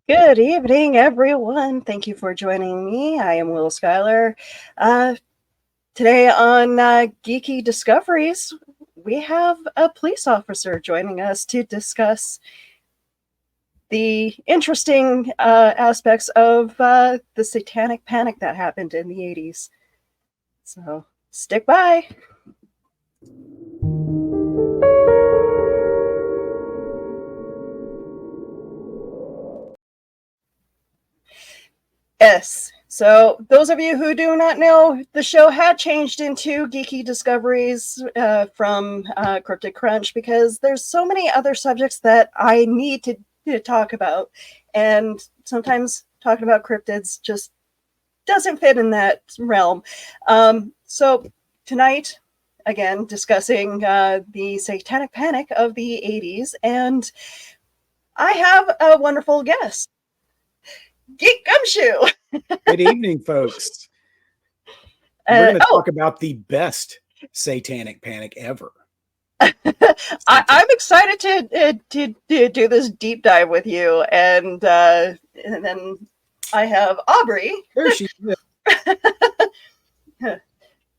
Good evening, everyone. Thank you for joining me. I am Will Schuyler. Today on Geeky Discoveries, we have a police officer joining us to discuss the interesting aspects of the Satanic Panic that happened in the 80s. So stick by. Yes. So those of you who do not know, the show had changed into Geeky Discoveries from Cryptic Crunch because there's so many other subjects that I need to talk about. And sometimes talking about cryptids just doesn't fit in that realm. So tonight, again, discussing the Satanic Panic of the 80s. And I have a wonderful guest. Geek Gumshoe. Good evening, folks. We're going to talk about the best Satanic Panic ever. I'm excited to do this deep dive with you, and then I have Aubrey. There she is.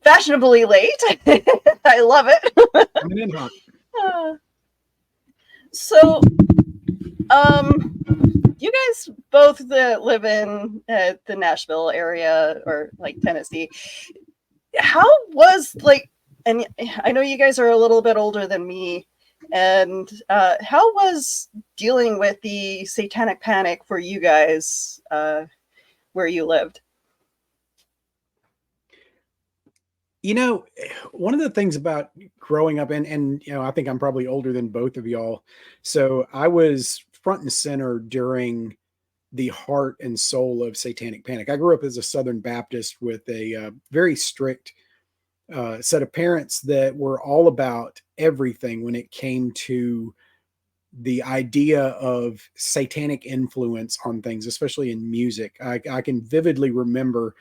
Fashionably late. I love it. Coming in hot. So, you guys both live in the Nashville area or like Tennessee. How was and I know you guys are a little bit older than me, and how was dealing with the Satanic Panic for you guys where you lived? You know, one of the things about growing up, and I think I'm probably older than both of y'all. So I was front and center during the heart and soul of Satanic Panic. I grew up as a Southern Baptist with a very strict set of parents that were all about everything when it came to the idea of satanic influence on things, especially in music. I can vividly remember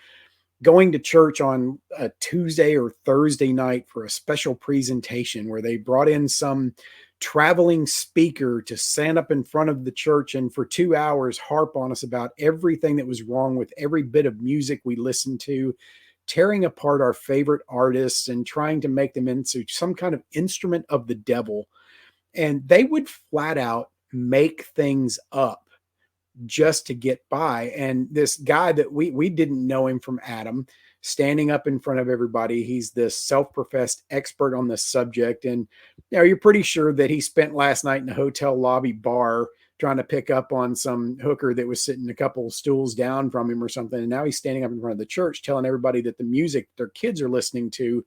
going to church on a Tuesday or Thursday night for a special presentation where they brought in some traveling speaker to stand up in front of the church and for 2 hours harp on us about everything that was wrong with every bit of music we listened to, tearing apart our favorite artists and trying to make them into some kind of instrument of the devil. And they would flat out make things up just to get by. And this guy that we didn't know him from Adam, standing up in front of everybody, he's this self-professed expert on this subject. And you're pretty sure that he spent last night in a hotel lobby bar trying to pick up on some hooker that was sitting a couple stools down from him or something. And now he's standing up in front of the church telling everybody that the music their kids are listening to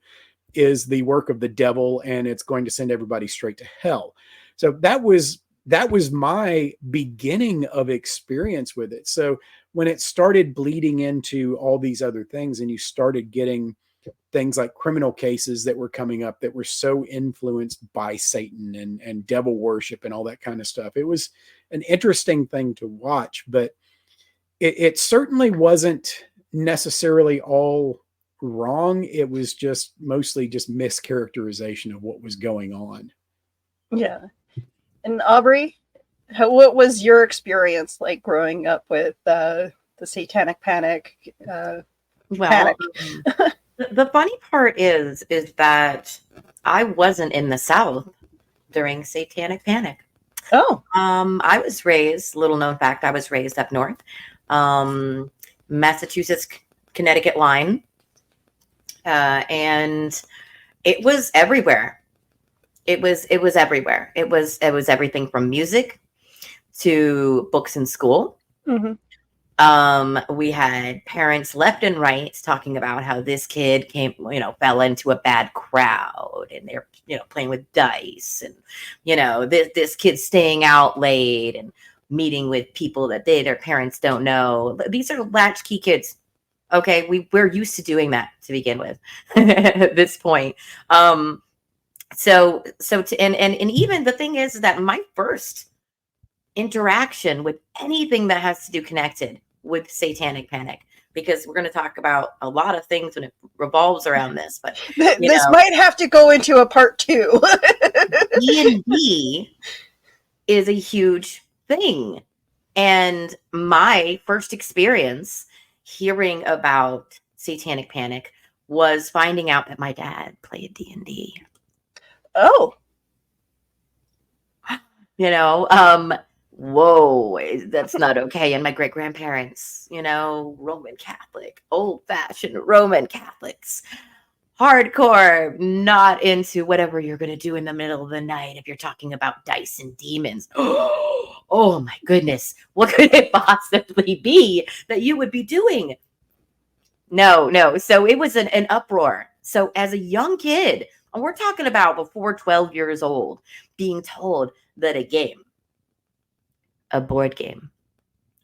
is the work of the devil and it's going to send everybody straight to hell. So that was my beginning of experience with it. So when it started bleeding into all these other things and you started getting things like criminal cases that were coming up that were so influenced by Satan and devil worship and all that kind of stuff, it was an interesting thing to watch, but it certainly wasn't necessarily all wrong. It was just mostly just mischaracterization of what was going on. Yeah. And Aubrey, what was your experience like growing up with the Satanic Panic? Well, the funny part is that I wasn't in the South during Satanic Panic. Oh, I was raised, little known fact, I was raised up north, Massachusetts, Connecticut line, and it was everywhere. It was everywhere. It was everything from music to books in school. Mm-hmm. We had parents left and right talking about how this kid fell into a bad crowd and they're, playing with dice and, this kid's staying out late and meeting with people that their parents don't know. These are latchkey kids. Okay. We're used to doing that to begin with at this point. And even the thing is that my first interaction with anything that has to do connected with Satanic Panic, because we're going to talk about a lot of things when it revolves around this, but this might have to go into a part 2. D&D is a huge thing. And my first experience hearing about Satanic Panic was finding out that my dad played D&D. Oh, You know, whoa, that's not okay. And my great grandparents, you know, Roman Catholic, old fashioned Roman Catholics, hardcore, not into whatever you're going to do in the middle of the night if you're talking about dice and demons. Oh my goodness, what could it possibly be that you would be doing? No. So it was an uproar. So as a young kid, and we're talking about before 12 years old, being told that a board game,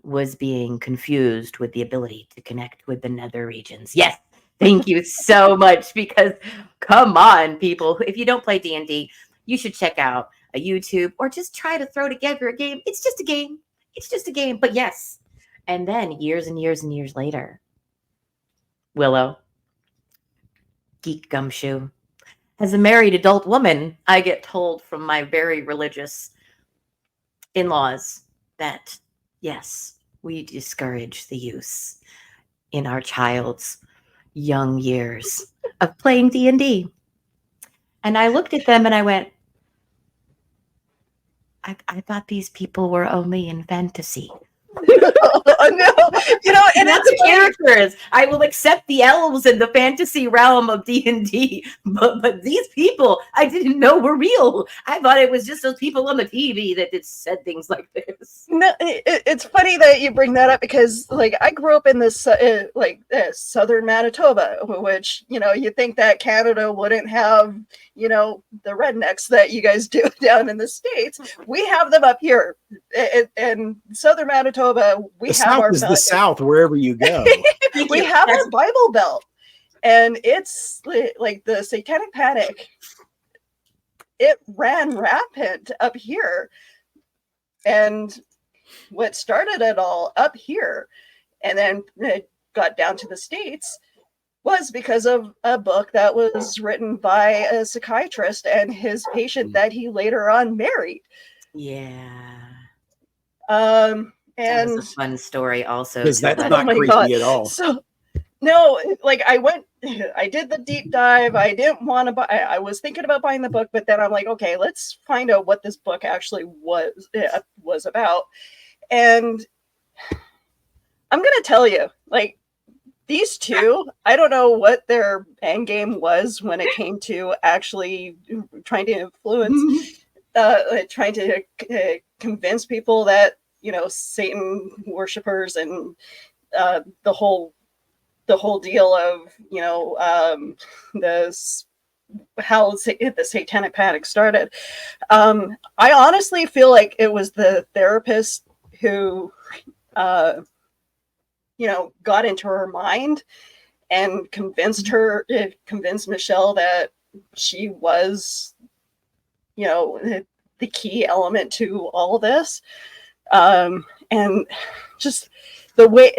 was being confused with the ability to connect with the nether regions. Yes, thank you so much, because come on, people. If you don't play D&D, you should check out a YouTube or just try to throw together a game. It's just a game. It's just a game. But yes. And then years and years and years later, Willow, Geek Gumshoe, as a married adult woman, I get told from my very religious in-laws that, yes, we discourage the use in our child's young years of playing D&D. And I looked at them and I went, I thought these people were only in fantasy. no, you know, and Not it's the characters. I will accept the elves in the fantasy realm of D&D, but these people I didn't know were real. I thought it was just those people on the TV that said things like this. No, it's funny that you bring that up, because like I grew up in this southern Manitoba, which, you know, you think that Canada wouldn't have, you know, the rednecks that you guys do down in the States. We have them up here in southern Manitoba. We The have South our is the South wherever you go. we have our Bible Belt, and it's like the Satanic Panic. It ran rampant up here, and what started it all up here, and then it got down to the States, was because of a book that was written by a psychiatrist and his patient that he later on married. Yeah. And that was a fun story also. Because that's oh not my creepy God. at all. So no, like I did the deep dive. I didn't want to buy, I was thinking about buying the book, but then I'm like, okay, let's find out what this book actually was about. And I'm going to tell you, like, these two, I don't know what their end game was when it came to actually trying to influence, trying to convince people that, you know, Satan worshipers and the whole deal of, you know, how the Satanic Panic started. I honestly feel like it was the therapist who, you know, got into her mind and convinced Michelle that she was, you know, the key element to all this. And just the way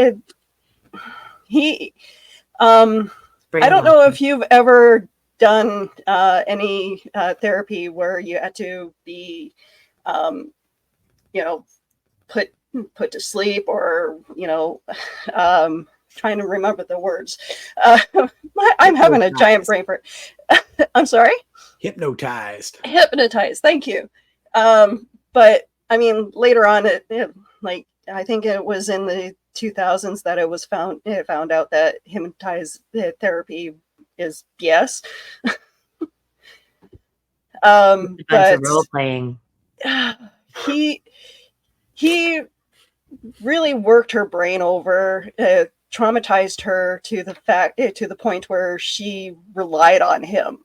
I don't know if you've ever done any therapy where you had to be, you know, put to sleep, or, you know, trying to remember the words. I'm having a giant brain fart. I'm sorry? Hypnotized. Thank you. But I mean, later on, like, I think it was in the 2000s that it found out that hypnotized therapy is BS. But role playing. He really worked her brain over, traumatized her to the point where she relied on him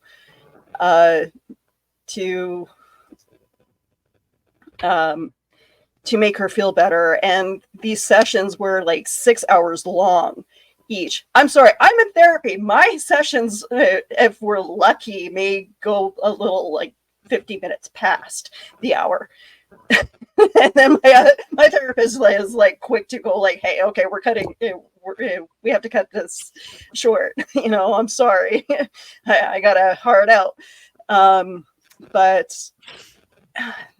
to make her feel better. And these sessions were like 6 hours long each. I'm sorry, I'm in therapy. My sessions, if we're lucky, may go a little like 50 minutes past the hour. And then my therapist is like quick to go like, hey, okay, we're cutting, we have to cut this short. You know, I'm sorry. I gotta hard out. But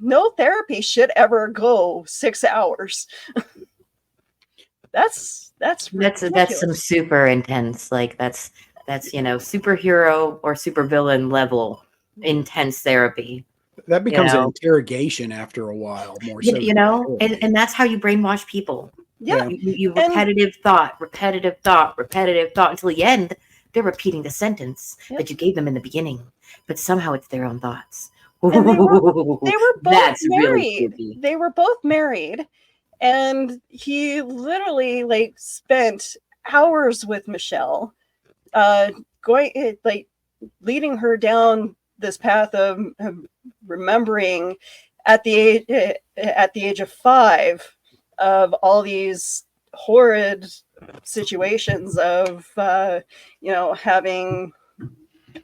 no therapy should ever go 6 hours. That's some super intense, like that's superhero or supervillain level intense therapy. That becomes an interrogation after a while, more so. And that's how you brainwash people. Yeah. You repetitive thought until the end they're repeating the sentence that you gave them in the beginning, but somehow it's their own thoughts. And they were both married. Really, they were both married, and he literally like spent hours with Michelle, going like leading her down this path of remembering at the age of 5 of all these horrid situations of having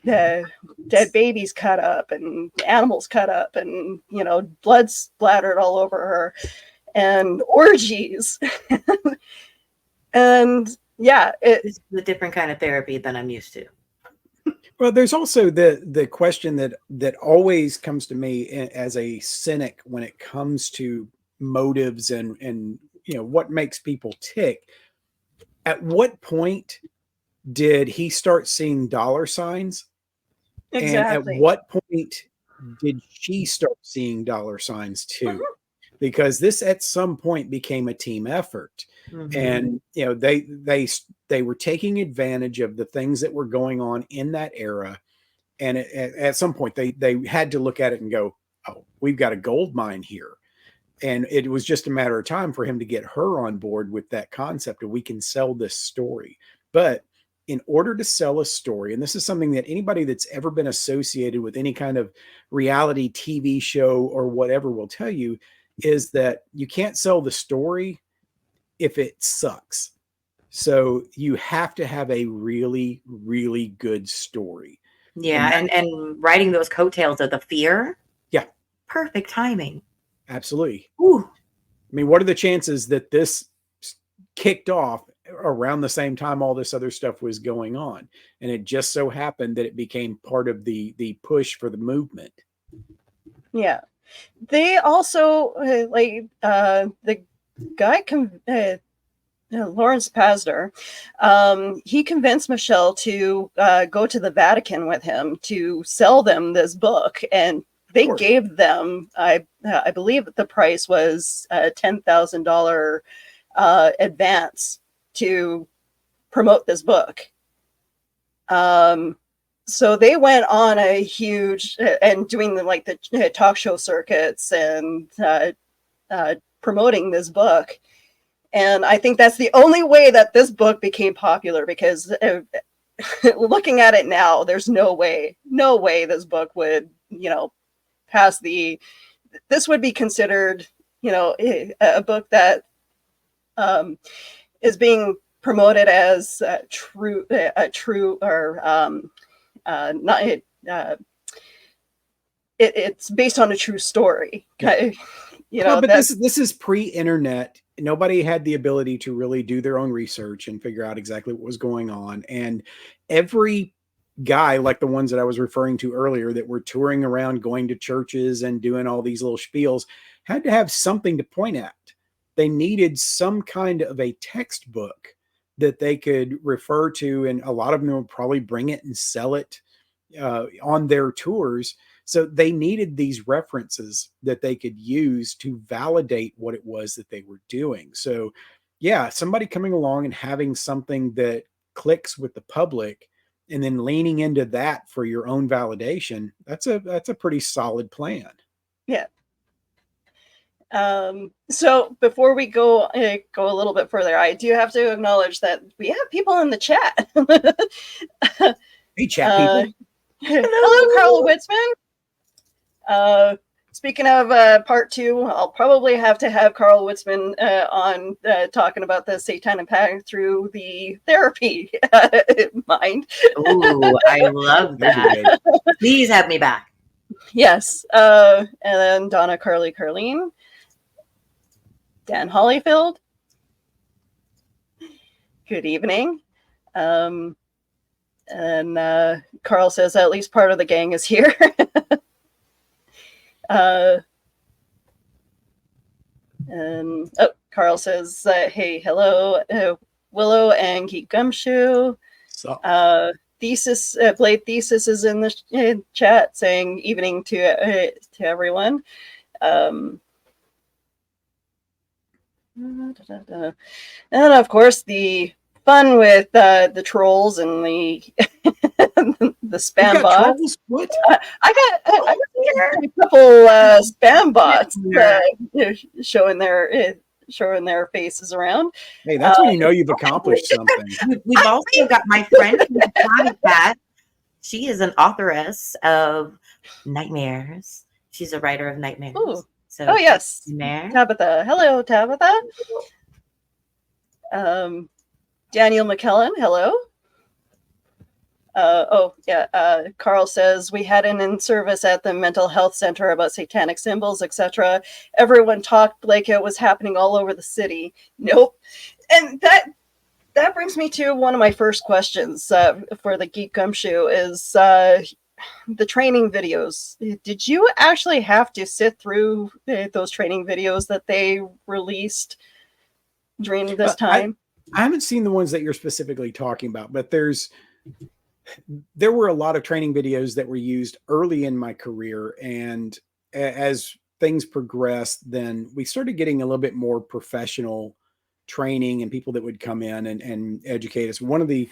dead babies cut up and animals cut up and blood splattered all over her and orgies. And yeah, it's a different kind of therapy than I'm used to. Well, there's also the question that always comes to me as a cynic when it comes to motives and what makes people tick. At what point did he start seeing dollar signs? Exactly. And at what point did she start seeing dollar signs too? Mm-hmm. Because this at some point became a team effort. Mm-hmm. And they were taking advantage of the things that were going on in that era. And at some point they had to look at it and go, oh, we've got a gold mine here. And it was just a matter of time for him to get her on board with that concept of we can sell this story. But in order to sell a story, and this is something that anybody that's ever been associated with any kind of reality TV show or whatever will tell you, is that you can't sell the story if it sucks. So you have to have a really, really good story. Yeah, and writing those coattails of the fear. Yeah. Perfect timing. Absolutely. Ooh. I mean, what are the chances that this kicked off around the same time all this other stuff was going on? And it just so happened that it became part of the push for the movement. Yeah. They also the guy Lawrence Pasdar, he convinced Michelle to go to the Vatican with him to sell them this book, and they gave them, I believe the price was $10,000 advance to promote this book. So they went on a huge and doing the talk show circuits and promoting this book. And I think that's the only way that this book became popular, because looking at it now, there's no way this book would, pass this would be considered, a book that is being promoted as true or not. It's based on a true story. Yeah. But this is pre-internet. Nobody had the ability to really do their own research and figure out exactly what was going on. And every guy, like the ones that I was referring to earlier, that were touring around, going to churches and doing all these little spiels, had to have something to point at. They needed some kind of a textbook that they could refer to, and a lot of them would probably bring it and sell it on their tours. So they needed these references that they could use to validate what it was that they were doing. So yeah, somebody coming along and having something that clicks with the public and then leaning into that for your own validation, that's a pretty solid plan. Yeah. So before we go a little bit further, I do have to acknowledge that we have people in the chat. Hey, chat people. Hello, Carl Witzman. Speaking of part 2, I'll probably have to have Carl Witzman on talking about the Satanic path through the therapy mind. Ooh, I love that. Please have me back. Yes. And then Donna Carleen, Dan Hollyfield. Good evening. And Carl says at least part of the gang is here. Carl says, "Hey, hello, Willow and Geek Gumshoe." So Blade Thesis is in the chat saying evening to everyone. And of course, the fun with the trolls and the the spam bots. Trolls? What? I got a couple spam bots showing their faces around. Hey, that's when you know you've accomplished something. We've also got my friend Cat. She is an authoress of nightmares. She's a writer of nightmares. Ooh. So, oh yes, nightmare. Tabitha. Hello, Tabitha. Daniel McKellen. Hello. Carl says we had an in-service at the mental health center about satanic symbols, etc. Everyone talked like it was happening all over the city. Nope. And that brings me to one of my first questions for the Geek Gumshoe is the training videos. Did you actually have to sit through those training videos that they released during this time? I haven't seen the ones that you're specifically talking about, but there were a lot of training videos that were used early in my career. And as things progressed, then we started getting a little bit more professional training and people that would come in and educate us. One of the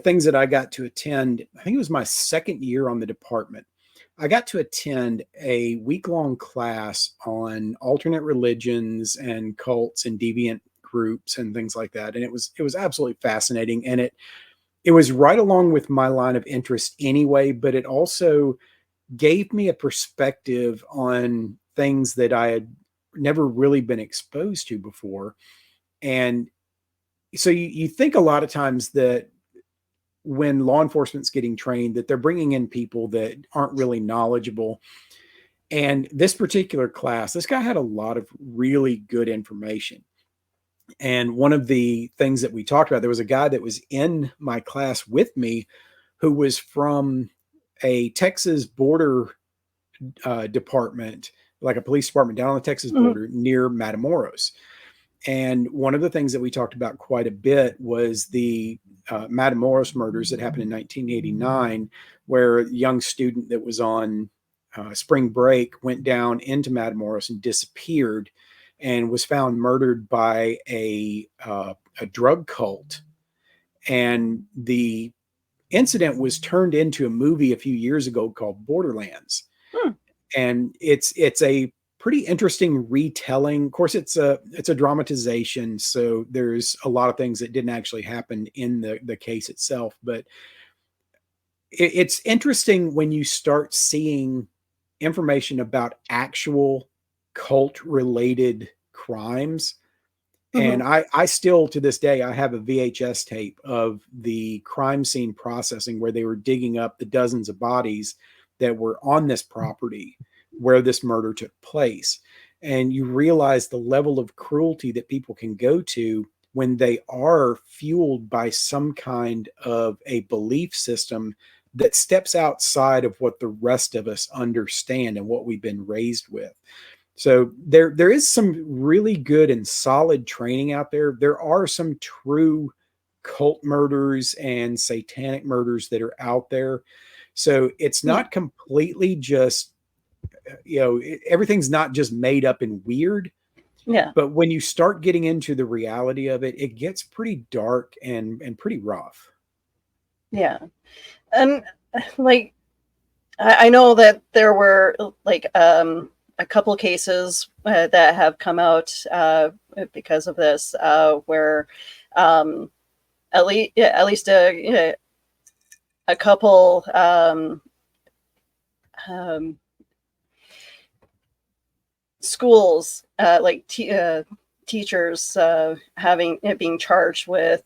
things that I got to attend, I think it was my second year on the department, I got to attend a week-long class on alternate religions and cults and deviant groups and things like that. And it was absolutely fascinating. And it was right along with my line of interest anyway, but it also gave me a perspective on things that I had never really been exposed to before. And so you think a lot of times that when law enforcement's getting trained, that they're bringing in people that aren't really knowledgeable. And this particular class, this guy had a lot of really good information. And one of the things that we talked about, there was a guy that was in my class with me who was from a Texas border department, like a police department down on the Texas border near Matamoros. And one of the things that we talked about quite a bit was the Matamoros murders that happened in 1989, where a young student that was on spring break went down into Matamoros and disappeared and was found murdered by a drug cult. And the incident was turned into a movie a few years ago called Borderlands. And it's a pretty interesting retelling. Of course, it's a dramatization, so there's a lot of things that didn't actually happen in the case itself. But it's interesting when you start seeing information about actual cult-related crimes. And I still, to this day, I have a VHS tape of the crime scene processing where they were digging up the dozens of bodies that were on this property where this murder took place. And you realize the level of cruelty that people can go to when they are fueled by some kind of a belief system that steps outside of what the rest of us understand and what we've been raised with. So there is some really good and solid training out there. There are some true cult murders and satanic murders that are out there. So it's not completely just, everything's not just made up and weird. Yeah. But when you start getting into the reality of it, it gets pretty dark and pretty rough. Yeah. And like, I know that there were like a couple cases that have come out because of this, where at least a couple schools, like teachers, being charged with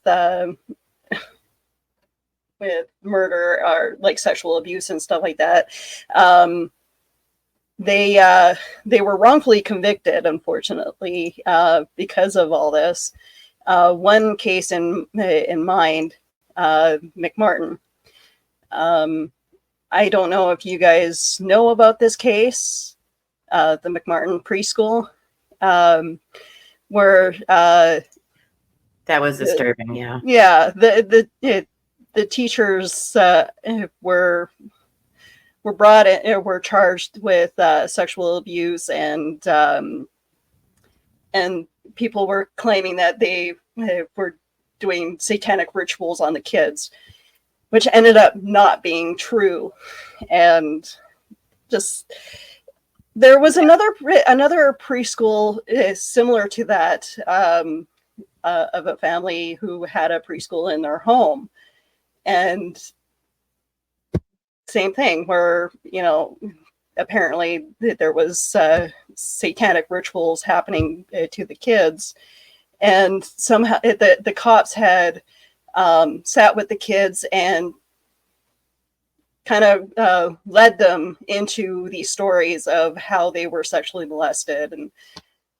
murder or like sexual abuse and stuff like that. They were wrongfully convicted, unfortunately, because of all this. One case in mind, McMartin. I don't know if you guys know about this case. the McMartin preschool, where That was disturbing. Yeah. yeah, the teachers were brought in, were charged with sexual abuse, and people were claiming that they were doing satanic rituals on the kids, which ended up not being true. And just there was another preschool similar to that, of a family who had a preschool in their home, and same thing where, you know, apparently there was satanic rituals happening to the kids, and somehow the cops had sat with the kids and kind of led them into these stories of how they were sexually molested. And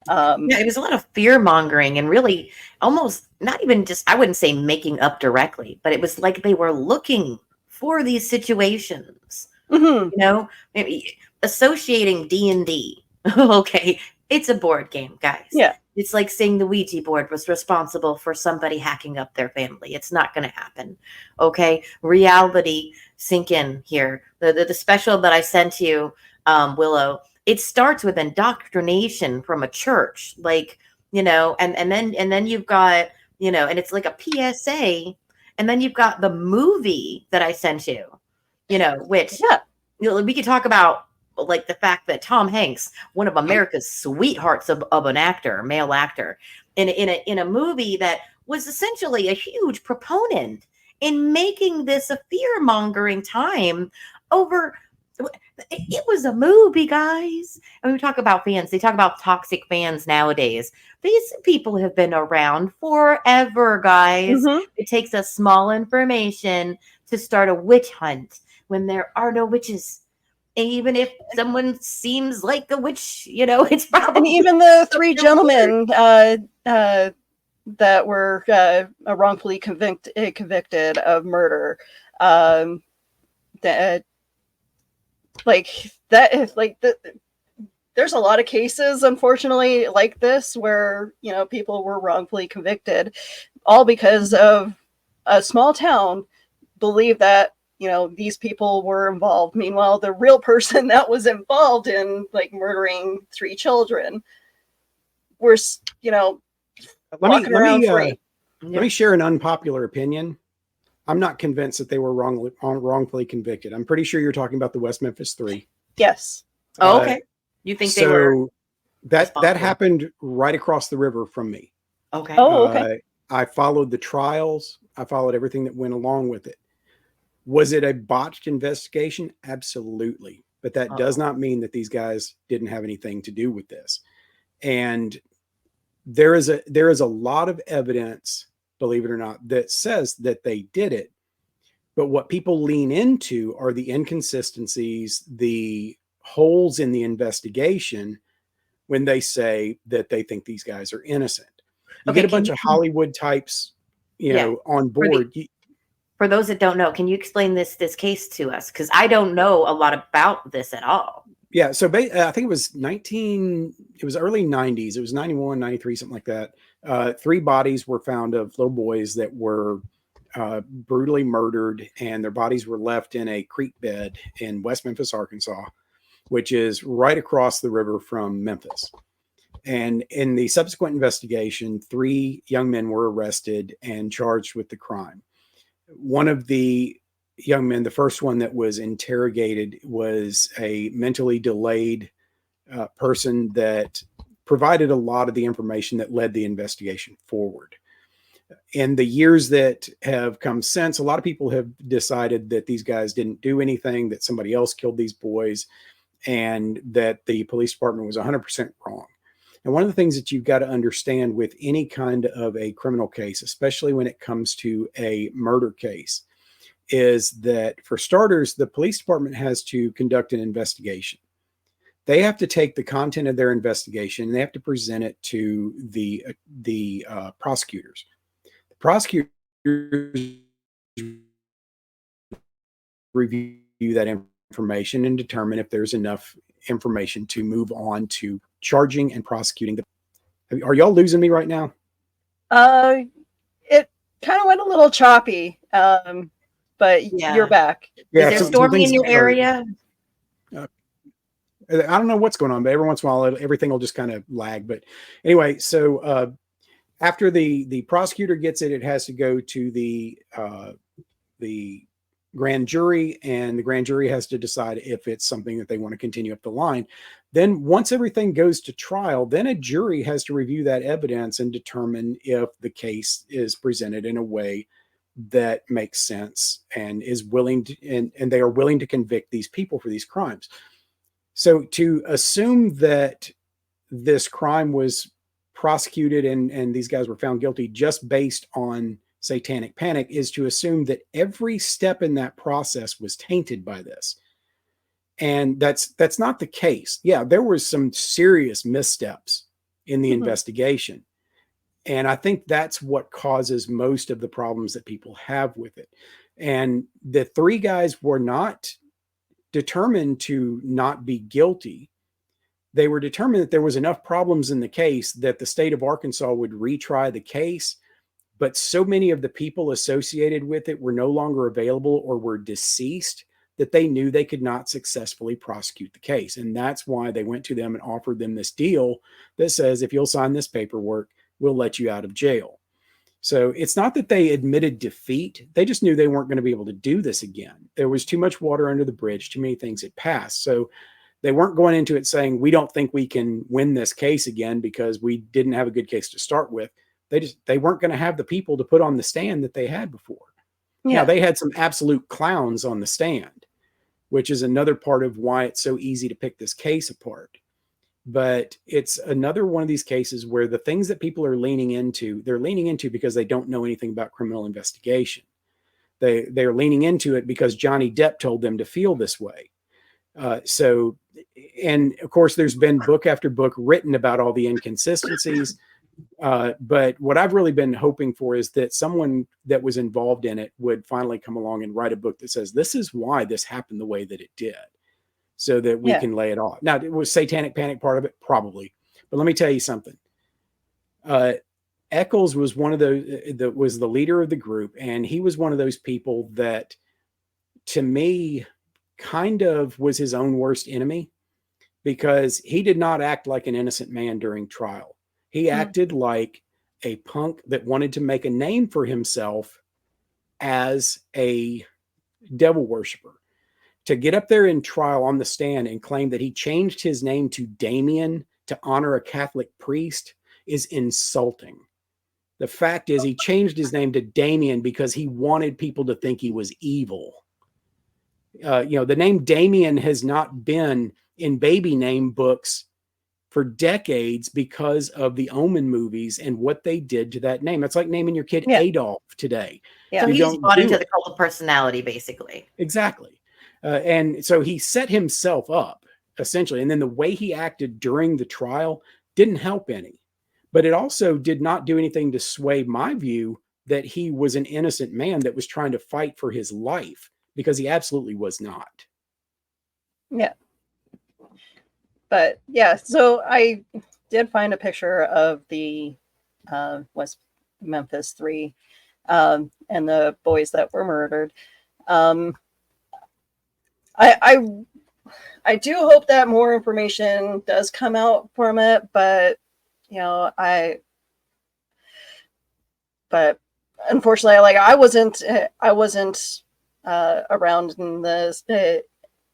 yeah, it was a lot of fear mongering and really almost not even just, I wouldn't say making up directly, but it was like they were looking for these situations, mm-hmm. you know, maybe associating D&D. Okay, it's a board game, guys. Yeah. It's like saying the Ouija board was responsible for somebody hacking up their family. It's not going to happen. Okay, reality sink in here. The special that I sent you, Willow, it starts with indoctrination from a church, like, you know, and then you've got, you know, and it's like a PSA, and then you've got the movie that I sent you, you know, which you know, we could talk about, like the fact that Tom Hanks, one of America's sweethearts of an actor, male actor, in a movie that was essentially a huge proponent in making this a fear-mongering time over. It was a movie, guys. And we talk about fans. They talk about toxic fans nowadays. These people have been around forever, guys. Mm-hmm. It takes a small information to start a witch hunt when there are no witches. Even if someone seems like a witch, you know, it's probably. And even the three gentlemen that were wrongfully convicted of murder, that there's a lot of cases, unfortunately, like this, where, you know, people were wrongfully convicted, all because of a small town believed that, you know, these people were involved. Meanwhile, the real person that was involved in, like, murdering 3 children were, you know, walking around free. Let me share an unpopular opinion. I'm not convinced that they were wrongfully convicted. I'm pretty sure you're talking about the West Memphis 3. Yes. Oh, okay. You think they were? That happened right across the river from me. Okay. Oh, okay. I followed the trials. I followed everything that went along with it. Was it a botched investigation? Absolutely. But that does not mean that these guys didn't have anything to do with this. And there is a lot of evidence, believe it or not, that says that they did it. But what people lean into are the inconsistencies, the holes in the investigation when they say that they think these guys are innocent. You get a bunch of Hollywood types, you know, on board. For those that don't know, can you explain this case to us? Because I don't know a lot about this at all. Yeah, so I think it was early 90s. It was 91, 93, something like that. 3 bodies were found of little boys that were brutally murdered, and their bodies were left in a creek bed in West Memphis, Arkansas, which is right across the river from Memphis. And in the subsequent investigation, 3 young men were arrested and charged with the crime. One of the young men, the first one that was interrogated, was a mentally delayed person that provided a lot of the information that led the investigation forward. In the years that have come since, a lot of people have decided that these guys didn't do anything, that somebody else killed these boys, and that the police department was 100% wrong. And one of the things that you've got to understand with any kind of a criminal case, especially when it comes to a murder case, is that, for starters, the police department has to conduct an investigation. They have to take the content of their investigation and they have to present it to the prosecutors. The prosecutors review that information and determine if there's enough information to move on to charging and prosecuting the. Are y'all losing me right now? It kind of went a little choppy, but Yeah. you're back. Yeah, Is there storming in your area? I don't know what's going on, but every once in a while, everything will just kind of lag. But anyway, so after the prosecutor gets it, it has to go to the grand jury, and the grand jury has to decide if it's something that they want to continue up the line. Then once everything goes to trial, then a jury has to review that evidence and determine if the case is presented in a way that makes sense and is willing to, and they are willing to convict these people for these crimes. So to assume that this crime was prosecuted and these guys were found guilty just based on satanic panic is to assume that every step in that process was tainted by this. And that's not the case. Yeah, there were some serious missteps in the investigation. And I think that's what causes most of the problems that people have with it. And the three guys were not determined to not be guilty. They were determined that there was enough problems in the case that the state of Arkansas would retry the case. But so many of the people associated with it were no longer available or were deceased that they knew they could not successfully prosecute the case. And that's why they went to them and offered them this deal that says, if you'll sign this paperwork, we'll let you out of jail. So it's not that they admitted defeat. They just knew they weren't going to be able to do this again. There was too much water under the bridge. Too many things had passed. So they weren't going into it saying, we don't think we can win this case again because we didn't have a good case to start with. They weren't going to have the people to put on the stand that they had before. Yeah. Now, they had some absolute clowns on the stand, which is another part of why it's so easy to pick this case apart. But it's another one of these cases where the things that people are leaning into, they're leaning into because they don't know anything about criminal investigation. They're leaning into it because Johnny Depp told them to feel this way. And of course, there's been book after book written about all the inconsistencies. But what I've really been hoping for is that someone that was involved in it would finally come along and write a book that says, this is why this happened the way that it did, so that we can lay it off. Now, was satanic panic part of it? Probably. But let me tell you something. Eccles was one of those that was the leader of the group. And he was one of those people that, to me, kind of was his own worst enemy, because he did not act like an innocent man during trial. He acted like a punk that wanted to make a name for himself as a devil worshiper. To get up there in trial on the stand and claim that he changed his name to Damien to honor a Catholic priest is insulting. The fact is, he changed his name to Damien because he wanted people to think he was evil. The name Damien has not been in baby name books for decades because of the Omen movies and what they did to that name. It's like naming your kid Adolf today. Yeah. So he's bought into the cult of personality, basically. Exactly. And so he set himself up, essentially. And then the way he acted during the trial didn't help any. But it also did not do anything to sway my view that he was an innocent man that was trying to fight for his life, because he absolutely was not. Yeah. But yeah, so I did find a picture of the West Memphis 3 and the boys that were murdered. I do hope that more information does come out from it, but unfortunately, like I wasn't around in the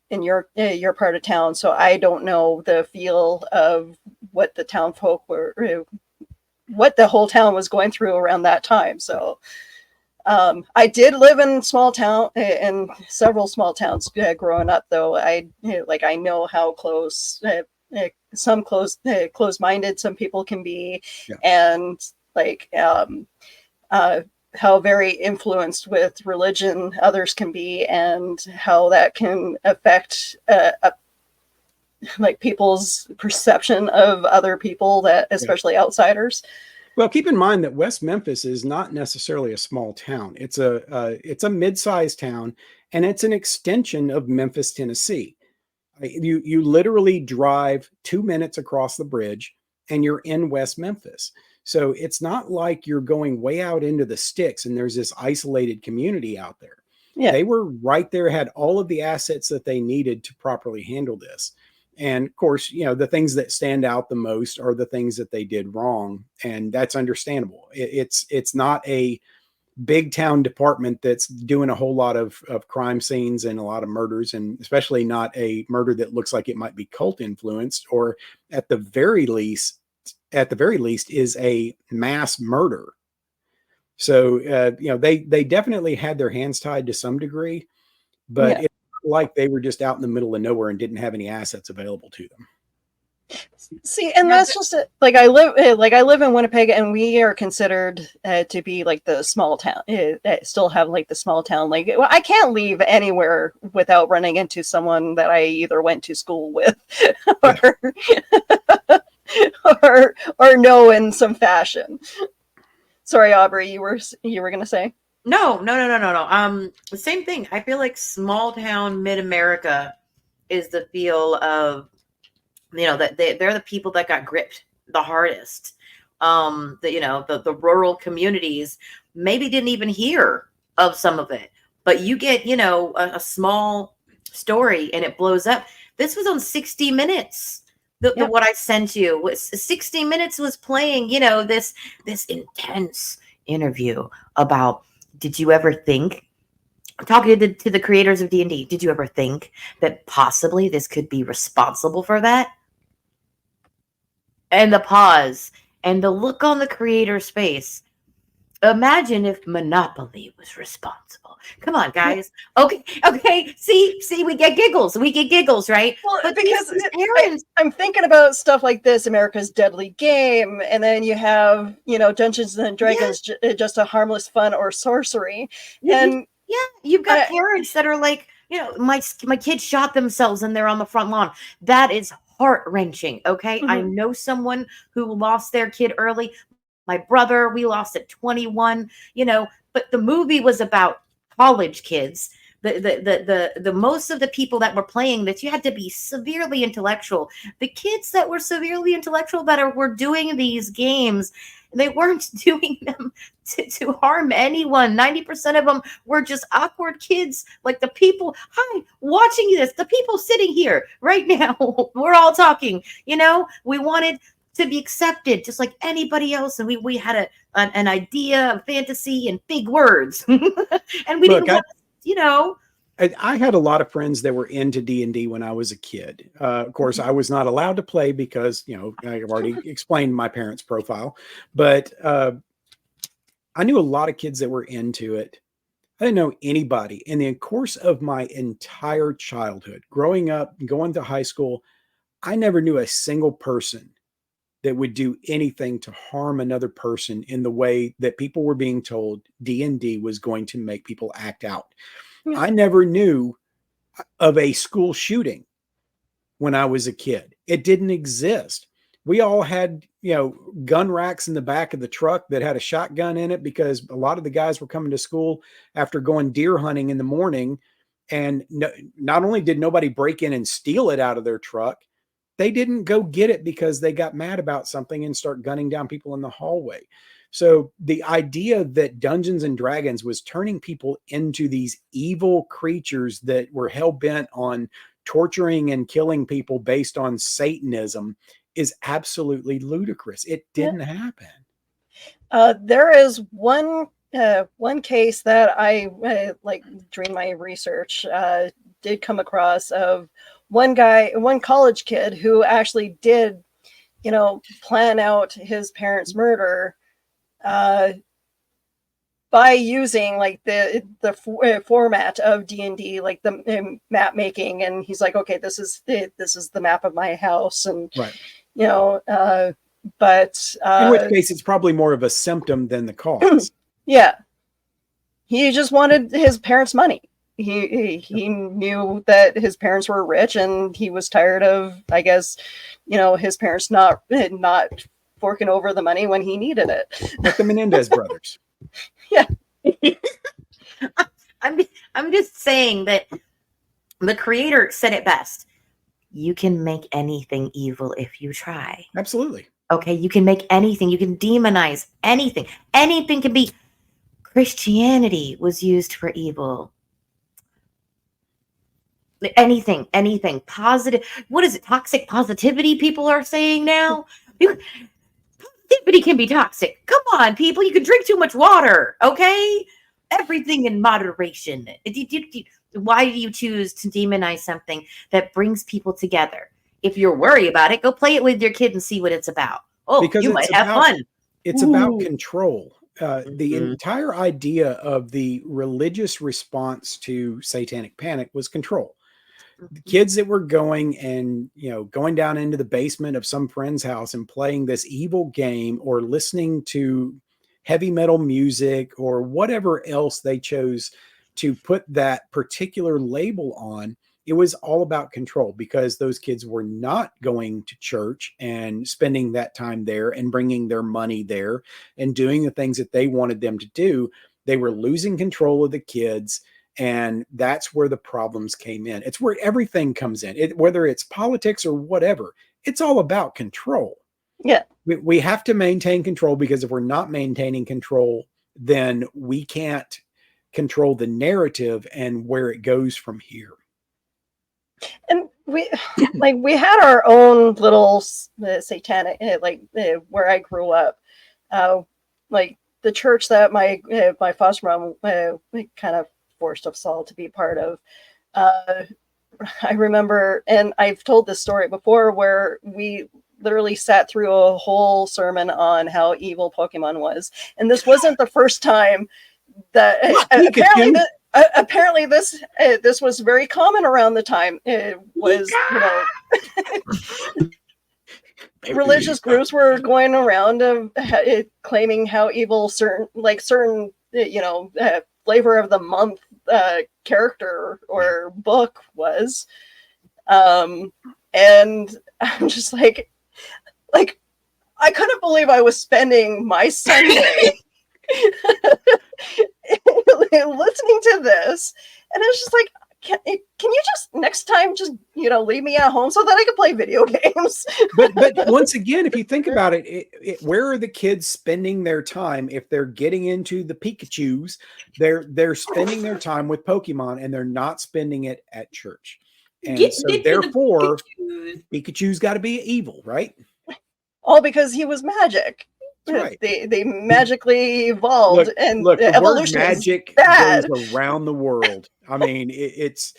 in your part of town, so I don't know the feel of what the town folk were, what the whole town was going through around that time. So I did live in several small towns growing up, though. I know how close-minded some people can be, and how very influenced with religion others can be, and how that can affect people's perception of other people, that especially outsiders. Well, keep in mind that West Memphis is not necessarily a small town. It's a mid-sized town, and it's an extension of Memphis, Tennessee. You literally drive 2 minutes across the bridge and you're in West Memphis. So it's not like you're going way out into the sticks and there's this isolated community out there. Yeah. They were right there, had all of the assets that they needed to properly handle this. And of course, the things that stand out the most are the things that they did wrong. And that's understandable. It's not a big town department that's doing a whole lot of crime scenes and a lot of murders, and especially not a murder that looks like it might be cult influenced, or at the very least is a mass murder. So, they definitely had their hands tied to some degree, but it's not like they were just out in the middle of nowhere and didn't have any assets available to them. See, and that's just it. Like I live in Winnipeg, and we are considered to be like the small town. Still have like the small town. Like I can't leave anywhere without running into someone that I either went to school with, or know in some fashion. Sorry, Aubrey, you were gonna say? No. The same thing. I feel like small town mid-America is the feel of, that they're the people that got gripped the hardest. The rural communities maybe didn't even hear of some of it, but you get, a small story and it blows up. This was on 60 Minutes. The what I sent you was 60 Minutes was playing, this intense interview about, did you ever think, talking to the creators of D&D, did you ever think that possibly this could be responsible for that? And the pause and the look on the creator's face. Imagine if Monopoly was responsible. Come on, guys. Okay. See, we get giggles. Right? Well, but because I'm thinking about stuff like this, America's Deadly Game, and then you have, Dungeons and Dragons, just a harmless fun or sorcery. And you've got parents that are like, my kids shot themselves and they're on the front lawn. That is heart-wrenching. Okay. Mm-hmm. I know someone who lost their kid early. My brother, we lost at 21, but the movie was about college kids. The most of the people that were playing this, you had to be severely intellectual. The kids that were severely intellectual were doing these games, they weren't doing them to harm anyone. 90% of them were just awkward kids. Like the people, watching this, the people sitting here right now, we're all talking, we wanted to be accepted just like anybody else. And we had an idea of fantasy and big words. And we didn't want, I had a lot of friends that were into D&D when I was a kid. Of course, I was not allowed to play because, I've already explained my parents' profile. But I knew a lot of kids that were into it. I didn't know anybody. In the course of my entire childhood, growing up, going to high school, I never knew a single person that would do anything to harm another person in the way that people were being told D&D was going to make people act out. Yeah. I never knew of a school shooting when I was a kid. It didn't exist. We all had, gun racks in the back of the truck that had a shotgun in it because a lot of the guys were coming to school after going deer hunting in the morning. And not only did nobody break in and steal it out of their truck, they didn't go get it because they got mad about something and start gunning down people in the hallway. So the idea that Dungeons and Dragons was turning people into these evil creatures that were hell-bent on torturing and killing people based on Satanism is absolutely ludicrous. It didn't happen. There is one case that I during my research did come across of one college kid who actually did, plan out his parents' murder by using like the format of D&D, like the map making. And he's like, okay, this is the map of my house. And, right. But in which case it's probably more of a symptom than the cause. Yeah. He just wanted his parents' money. He knew that his parents were rich and he was tired of, I guess, his parents not forking over the money when he needed it. Like the Menendez brothers. Yeah. I'm just saying that the creator said it best. you can make anything evil if you try. Absolutely. Okay, you can make anything. You can demonize anything. Anything can be. Christianity was used for evil. Anything positive. What is it? Toxic positivity people are saying now? Positivity can be toxic. Come on, people. You can drink too much water, okay? Everything in moderation. Why do you choose to demonize something that brings people together? If you're worried about it, go play it with your kid and see what it's about. Oh, Because you might have fun. It's about Ooh. control. The Mhm. entire idea of the religious response to satanic panic was control. The kids that were going and, going down into the basement of some friend's house and playing this evil game or listening to heavy metal music or whatever else they chose to put that particular label on, it was all about control, because those kids were not going to church and spending that time there and bringing their money there and doing the things that they wanted them to do. They were losing control of the kids. And that's where the problems came in. It's where everything comes in, whether it's politics or whatever. It's all about control. Yeah. We have to maintain control, because if we're not maintaining control, then we can't control the narrative and where it goes from here. And we had our own little satanic, where I grew up, like the church that my foster mom kind of forced us all to be part of. I remember, and I've told this story before, where we literally sat through a whole sermon on how evil Pokemon was, and this wasn't the first time that apparently this was very common around the time. It was, religious groups were going around claiming how evil certain flavor of the month character or book was, and I'm just like I couldn't believe I was spending my Sunday listening to this, and it's just like, can you just next time just leave me at home so that I can play video games? but once again, if you think about it, where are the kids spending their time? If they're getting into the Pikachus, they're spending their time with Pokemon, and they're not spending it at church. And so therefore, Pikachu's got to be evil, right? All because he was magic. Right. They magically evolved, look, the evolution word magic goes around the world. I mean, it's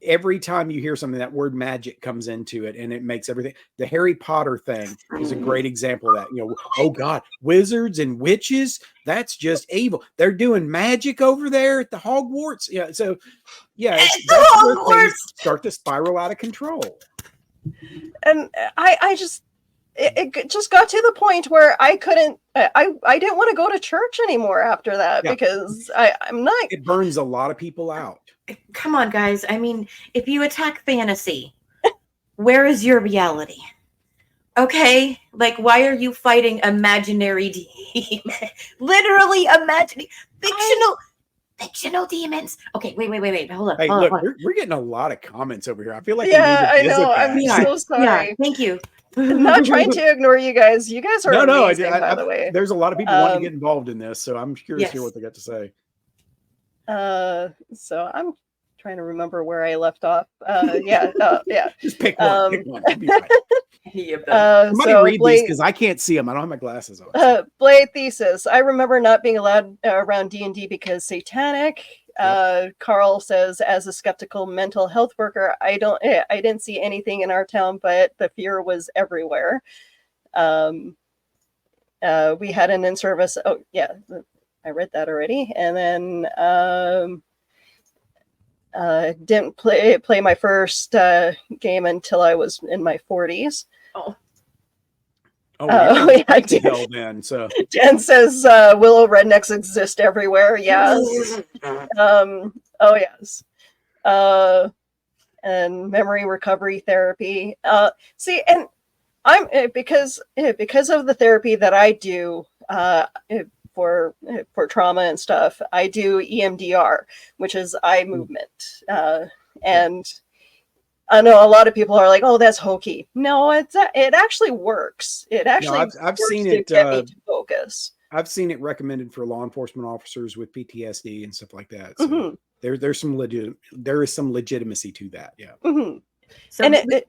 every time you hear something, that word magic comes into it, and it makes everything. The Harry Potter thing is a great example of that. Oh God, wizards and witches, that's just evil. They're doing magic over there at the Hogwarts. Yeah, so yeah, that's where things start to spiral out of control. And I just it just got to the point where I couldn't. I didn't want to go to church anymore after that, because I'm not. It burns a lot of people out. Come on, guys. I mean, if you attack fantasy, where is your reality? Okay, like, why are you fighting imaginary demons? Literally imaginary fictional demons. Okay, wait. Hold on. Hey, hold look, on. We're getting a lot of comments over here. I feel like I know. I'm so sorry. Yeah, thank you. I'm not trying to ignore you guys. You guys are amazing, by the way. There's a lot of people wanting to get involved in this, so I'm curious to hear what they got to say. So I'm trying to remember where I left off. Yeah. Just pick one. Pick one. Be right. Somebody read these, because I can't see them. I don't have my glasses on. Blade Thesis. I remember not being allowed around D&D because Satanic. Carl says, as a skeptical mental health worker, I didn't see anything in our town, but the fear was everywhere. We had an in-service. Oh yeah, I read that already. And then didn't play my first game until I was in my 40s. Yeah, then. So Dan says Willow rednecks exist everywhere. Yes. Oh yes. And memory recovery therapy. See, and I'm because of the therapy that I do for trauma and stuff. I do EMDR, which is eye movement, and I know a lot of people are like, "Oh, that's hokey." No, it actually works. It No, actually I've works seen to it. get me to focus. I've seen it recommended for law enforcement officers with PTSD and stuff like that. So Hmm. there is some legitimacy to that. Yeah. Hmm. So And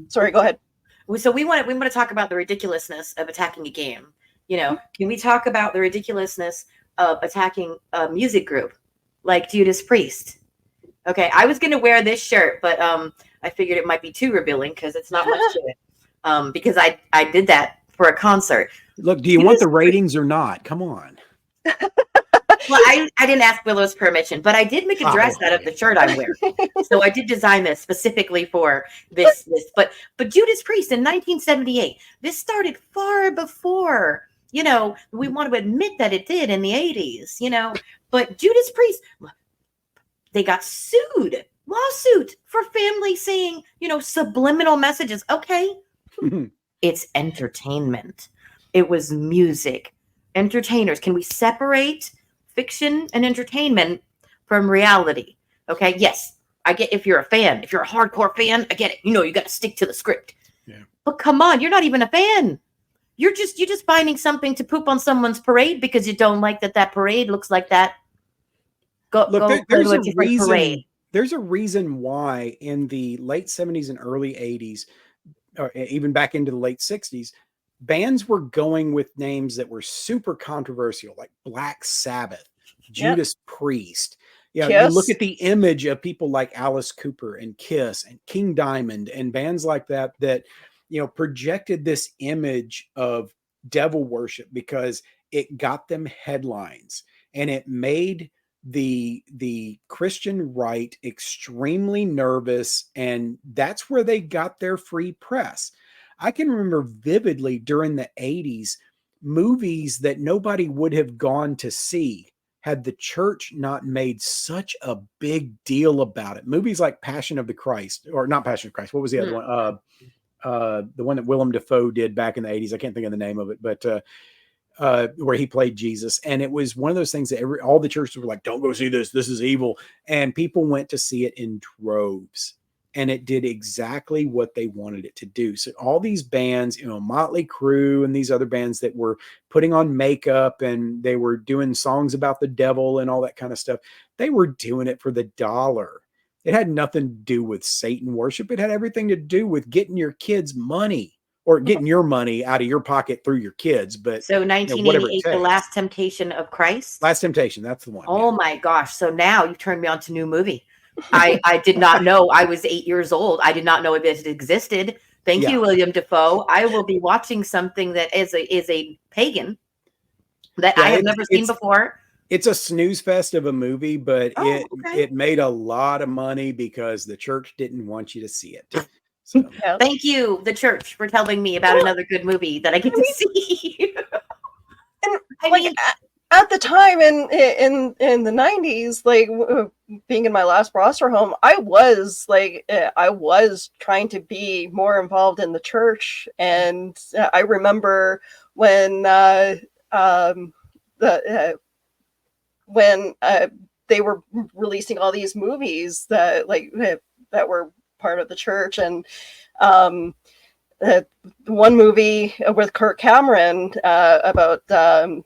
sorry, go ahead. we want to talk about the ridiculousness of attacking a game. Can we talk about the ridiculousness of attacking a music group like Judas Priest? Okay, I was going to wear this shirt, but I figured it might be too revealing because it's not much to it. Because I did that for a concert. Look, do you want the ratings or not? Come on. Well, I didn't ask Willow's permission, but I did make a dress out of the shirt I'm wearing. So I did design this specifically for this. But Judas Priest in 1978, this started far before, we want to admit that it did in the 80s, but Judas Priest, they got lawsuit for family saying, subliminal messages. Okay. It's entertainment. It was music. Entertainers. Can we separate fiction and entertainment from reality? Okay. Yes. I get if you're a fan, if you're a hardcore fan, I get it. You got to stick to the script. Yeah. But come on, you're not even a fan. You're just finding something to poop on someone's parade because you don't like that parade looks like that. Go to a different parade. There's a reason why in the late 70s and early 80s, or even back into the late 60s, bands were going with names that were super controversial, like Black Sabbath, Judas Priest. You look at the image of people like Alice Cooper and Kiss and King Diamond and bands like that, projected this image of devil worship because it got them headlines and it made the Christian right extremely nervous, and that's where they got their free press. I can remember vividly during the 80s, movies that nobody would have gone to see had the church not made such a big deal about it. Movies like Passion of the Christ, or not Passion of Christ. What was the other one? The one that Willem Dafoe did back in the 80s. I can't think of the name of it, but where he played Jesus. And it was one of those things that all the churches were like, don't go see this. This is evil. And people went to see it in droves. And it did exactly what they wanted it to do. So all these bands, Motley Crue and these other bands that were putting on makeup and they were doing songs about the devil and all that kind of stuff, they were doing it for the dollar. It had nothing to do with Satan worship. It had everything to do with getting your kids money or getting your money out of your pocket through your kids. But so 1988, The Last Temptation of Christ. Last Temptation, that's the one. Oh my gosh. So now you've turned me on to new movie. I did not know. I was 8 years old. I did not know it existed. Thank you, William Dafoe. I will be watching something that is a pagan that I have never seen before. It's a snooze fest of a movie, but it made a lot of money because the church didn't want you to see it. So. Thank you, the church, for telling me about another good movie that I get to see. And at the time in the 90s, like being in my last foster home, I was trying to be more involved in the church, and I remember when they were releasing all these movies that were part of the church, and one movie with Kirk Cameron about the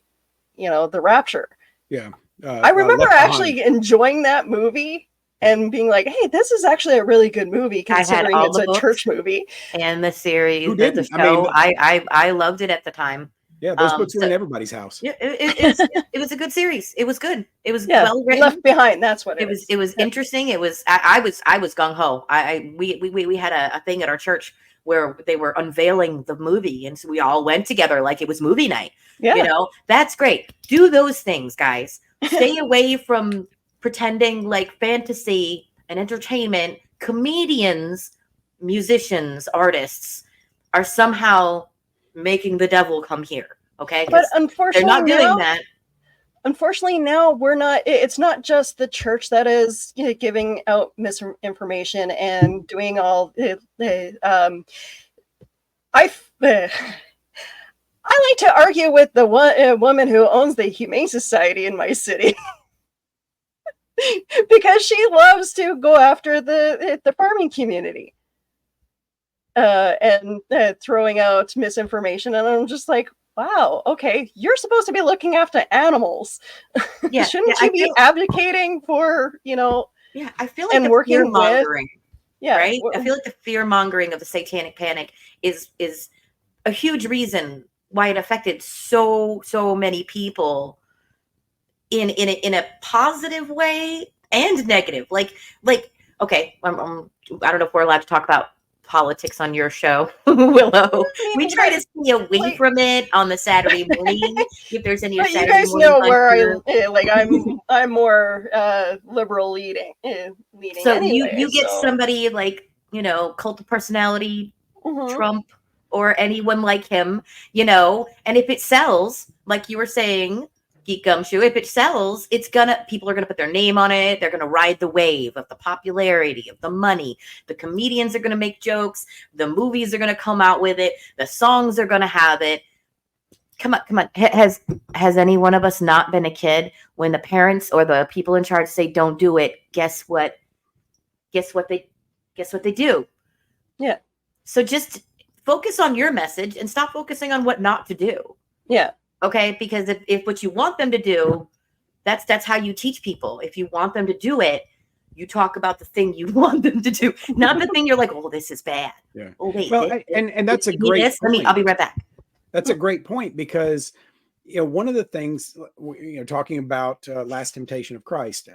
rapture. Yeah. I remember actually enjoying that movie and being like, hey, this is actually a really good movie considering it's a church movie. And the series, the show, I loved it at the time. Yeah, those books were in everybody's house. Yeah, it was a good series. It was good. It was well written. Left Behind. That's what it was. It was interesting. It was. I was gung ho. We had a thing at our church where they were unveiling the movie, and so we all went together like it was movie night. Yeah, that's great. Do those things, guys. Stay away from pretending like fantasy and entertainment. Comedians, musicians, artists are somehow making the devil come here. Okay, but unfortunately they're not doing that. Unfortunately, now we're not. It's not just the church that is giving out misinformation and doing all. I like to argue with the woman who owns the Humane Society in my city. because she loves to go after the farming community and throwing out misinformation. And I'm just like, wow, okay, you're supposed to be looking after animals. Yeah, Shouldn't yeah, you be advocating for, yeah, I feel like and the working fear with, mongering, yeah, right? I feel like the fear mongering of the Satanic Panic is a huge reason why it affected so many people in a positive way and negative. Like okay, I don't know if we're allowed to talk about politics on your show, Willow. We try to stay away from it on the Saturday morning. If there's any but you Saturday guys morning know where hunter. I'm more liberal leading So anyway. you get So. somebody like, cult of personality, Mhm. Trump, or anyone like him, and if it sells, like you were saying, Geek Gumshoe, if it sells, people are gonna put their name on it. They're gonna ride the wave of the popularity, of the money. The comedians are gonna make jokes. The movies are gonna come out with it. The songs are gonna have it. Come on. Has any one of us not been a kid when the parents or the people in charge say don't do it? Guess what they do? Yeah. So just focus on your message and stop focusing on what not to do. Yeah. Okay? Because if what you want them to do, that's how you teach people. If you want them to do it, you talk about the thing you want them to do, not the thing you're like, oh, this is bad. Yeah. Oh, wait. Well, and that's a great point. I'll be right back. That's a great point because, one of the things, talking about Last Temptation of Christ,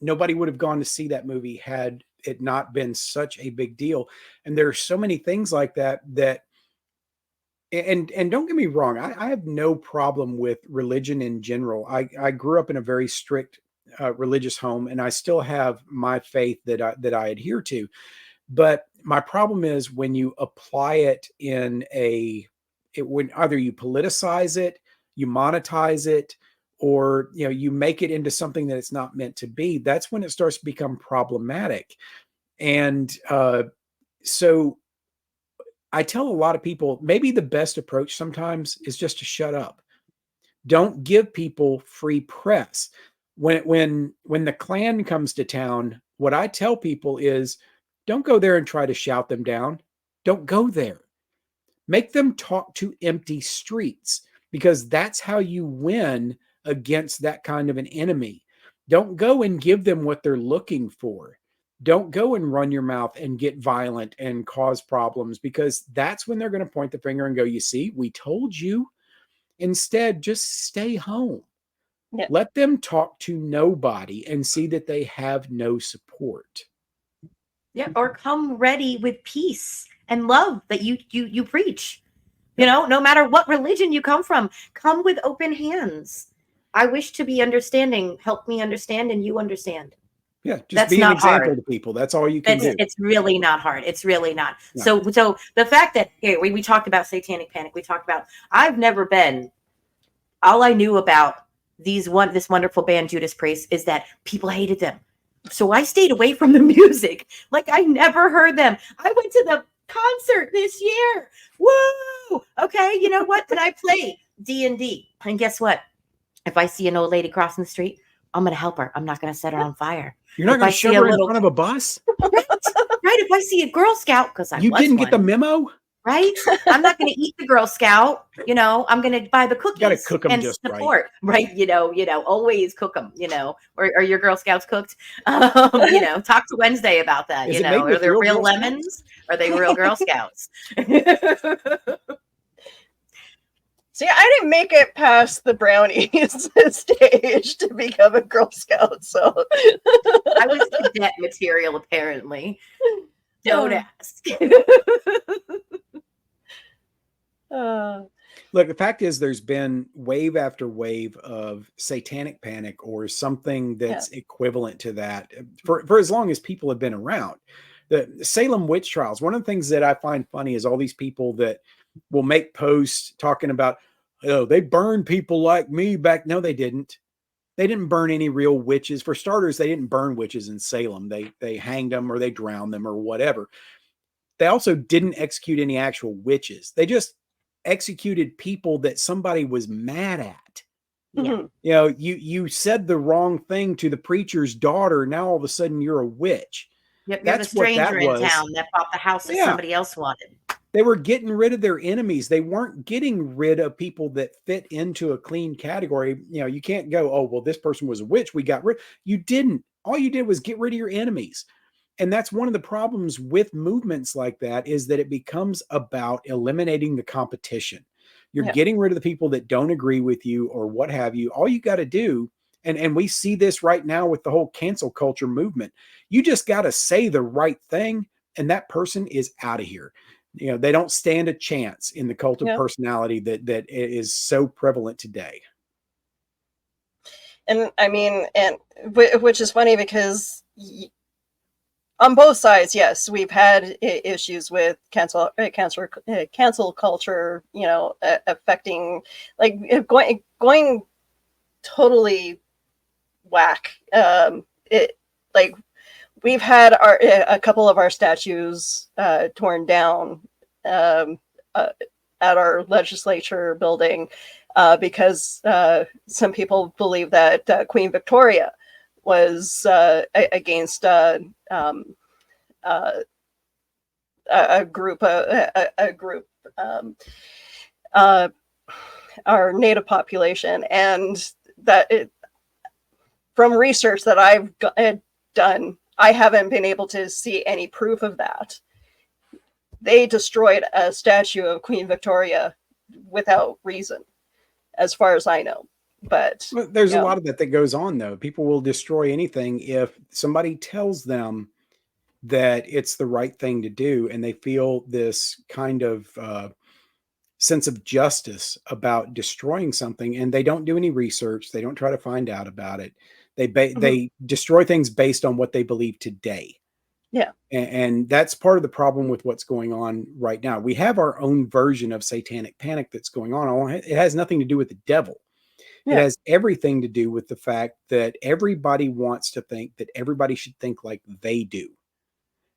nobody would have gone to see that movie had it not been such a big deal. And there are so many things like that, and don't get me wrong, I have no problem with religion in general. I grew up in a very strict religious home, and I still have my faith that I adhere to. But my problem is when you apply it when either you politicize it, you monetize it, or you make it into something that it's not meant to be. That's when it starts to become problematic. And so I tell a lot of people, maybe the best approach sometimes is just to shut up. Don't give people free press. When the Klan comes to town, what I tell people is, don't go there and try to shout them down. Don't go there. Make them talk to empty streets, because that's how you win against that kind of an enemy. Don't go and give them what they're looking for. Don't go and run your mouth and get violent and cause problems, because that's when they're going to point the finger and go, you see, we told you. Instead, just stay home. Yeah. Let them talk to nobody and see that they have no support. Yeah, or come ready with peace and love that you preach. No matter what religion you come from, come with open hands. I wish to be understanding. Help me understand, and you understand. Yeah, just That's be an not example hard to people. That's all you can do. It's really not hard. It's really not. No. So the fact that we talked about Satanic Panic, we talked about, I've never been. All I knew about this wonderful band Judas Priest is that people hated them. So I stayed away from the music. Like, I never heard them. I went to the concert this year. Woo! Okay, you know what? Then I play D&D. And guess what? If I see an old lady crossing the street, I'm going to help her. I'm not going to set her on fire. You're not going to shove her in front of a bus? Right? If I see a Girl Scout, because I didn't get the memo? Right? I'm not going to eat the Girl Scout. I'm going to buy the cookies. You got to cook them and just support, right? Always cook them. Or are your Girl Scouts cooked? Talk to Wednesday about that. Is it made Are with they real Girl lemons? Are they real Girl Scouts? See, I didn't make it past the brownies stage to become a Girl Scout, so I was cadet material, apparently. Don't ask. Look, the fact is, there's been wave after wave of satanic panic or something that's equivalent to that for as long as people have been around. The Salem witch trials. One of the things that I find funny is all these people that will make posts talking about, they burned people like me back. No, they didn't. They didn't burn any real witches. For starters, they didn't burn witches in Salem. They hanged them or they drowned them or whatever. They also didn't execute any actual witches. They just executed people that somebody was mad at. Mhm. You said the wrong thing to the preacher's daughter. Now all of a sudden you're a witch. Yep, you're the That's what that stranger in was. town that bought the house that Yeah. somebody else wanted. They were getting rid of their enemies. They weren't getting rid of people that fit into a clean category. You can't go, oh, well, this person was a witch, we got rid. You didn't. All you did was get rid of your enemies. And that's one of the problems with movements like that, is that it becomes about eliminating the competition. You're getting rid of the people that don't agree with you or what have you. All you got to do, and we see this right now with the whole cancel culture movement, you just got to say the right thing, and that person is out of here. They don't stand a chance in the cult of personality that is so prevalent today. And I mean, and which is funny because on both sides, yes, we've had issues with cancel culture, affecting, like, going totally whack. Like, we've had a couple of our statues torn down at our legislature building because some people believe that Queen Victoria was against a group, our native population, and that from research that I've done, I haven't been able to see any proof of that. They destroyed a statue of Queen Victoria without reason, as far as I know. But there's a lot of that goes on, though. People will destroy anything if somebody tells them that it's the right thing to do, and they feel this kind of sense of justice about destroying something, and they don't do any research. They don't try to find out about it. They destroy things based on what they believe today. Yeah. And that's part of the problem with what's going on right now. We have our own version of satanic panic that's going on. It has nothing to do with the devil. Yeah. It has everything to do with the fact that everybody wants to think that everybody should think like they do.